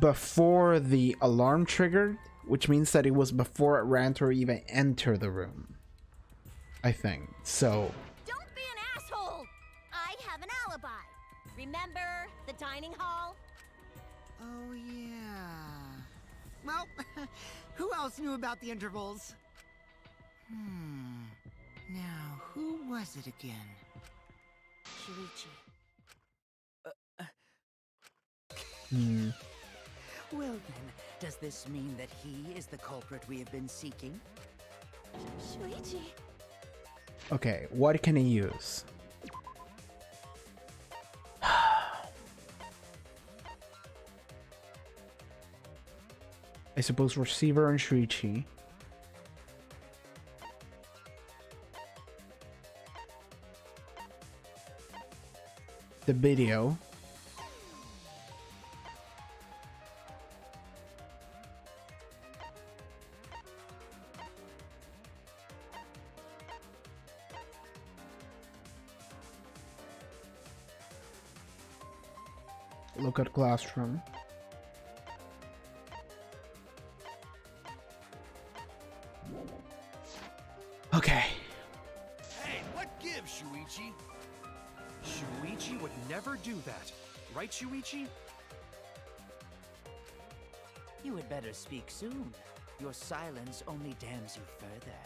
before the alarm triggered, which means that it was before Rantaro even entered the room. I think. So... Don't be an asshole! I have an alibi. Remember the dining hall? Oh, yeah. Well, who else knew about the intervals? Now, who was it again? Shuichi. Well then, does this mean that he is the culprit we have been seeking? Shuichi. Okay, what can he use? I suppose receiver and Shuichi. the video. Look at classroom. Okay. Hey, what gives, Shuichi? Shuichi would never do that. Right, Shuichi? You had better speak soon. Your silence only damns you further.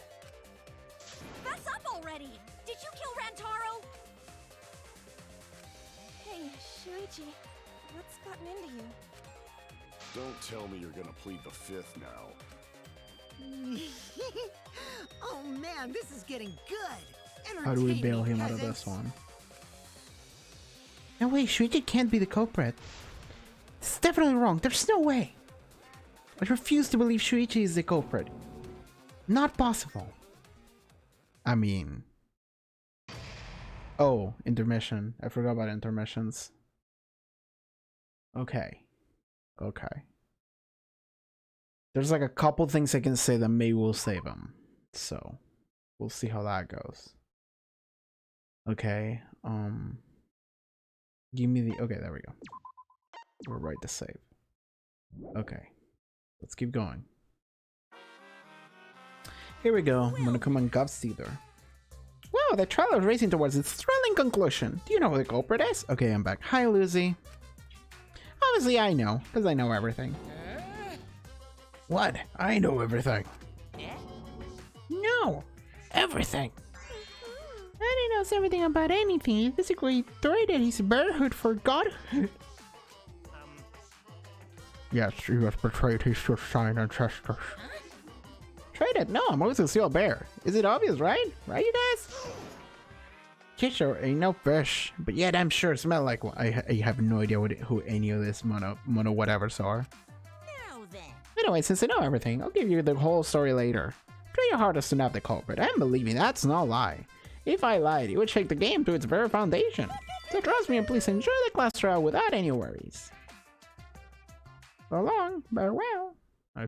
Fess up already! Did you kill Rantaro? Hey, Shuichi, what's gotten into you? Don't tell me you're gonna plead the fifth now. Oh man, this is getting good. How do we bail him out of this one? No way, Shuichi can't be the culprit. It's definitely wrong. There's no way. I refuse to believe Shuichi is the culprit. Not possible. I mean... Oh, intermission. I forgot about intermissions. Okay. Okay. There's like a couple things I can say that maybe will save him. So, we'll see how that goes. Okay, give me the... Okay, there we go. We're right to save. Okay. Let's keep going. Here we go. Monokuma Gobsteeder. Wow, the trial is racing towards its thrilling conclusion. Do you know who the culprit is? Okay, I'm back. Hi, Lucy. Obviously, I know, because I know everything. What? I know everything. No, everything. And he knows everything about anything. He physically traded his bearhood for godhood. Yes, he has betrayed his sign ancestors. Traded? No, I'm always a seal bear. Is it obvious, right? Right, you guys? Kisho ain't no fish, but yet I'm sure smell like one. I have no idea who any of this mono whatevers are. Now then. Anyway, since I know everything, I'll give you the whole story later. Try your hardest to not the culprit. I'm believing that's no lie. If I lied, it would shake the game to its very foundation. So trust me and please enjoy the class trial without any worries. So long, farewell.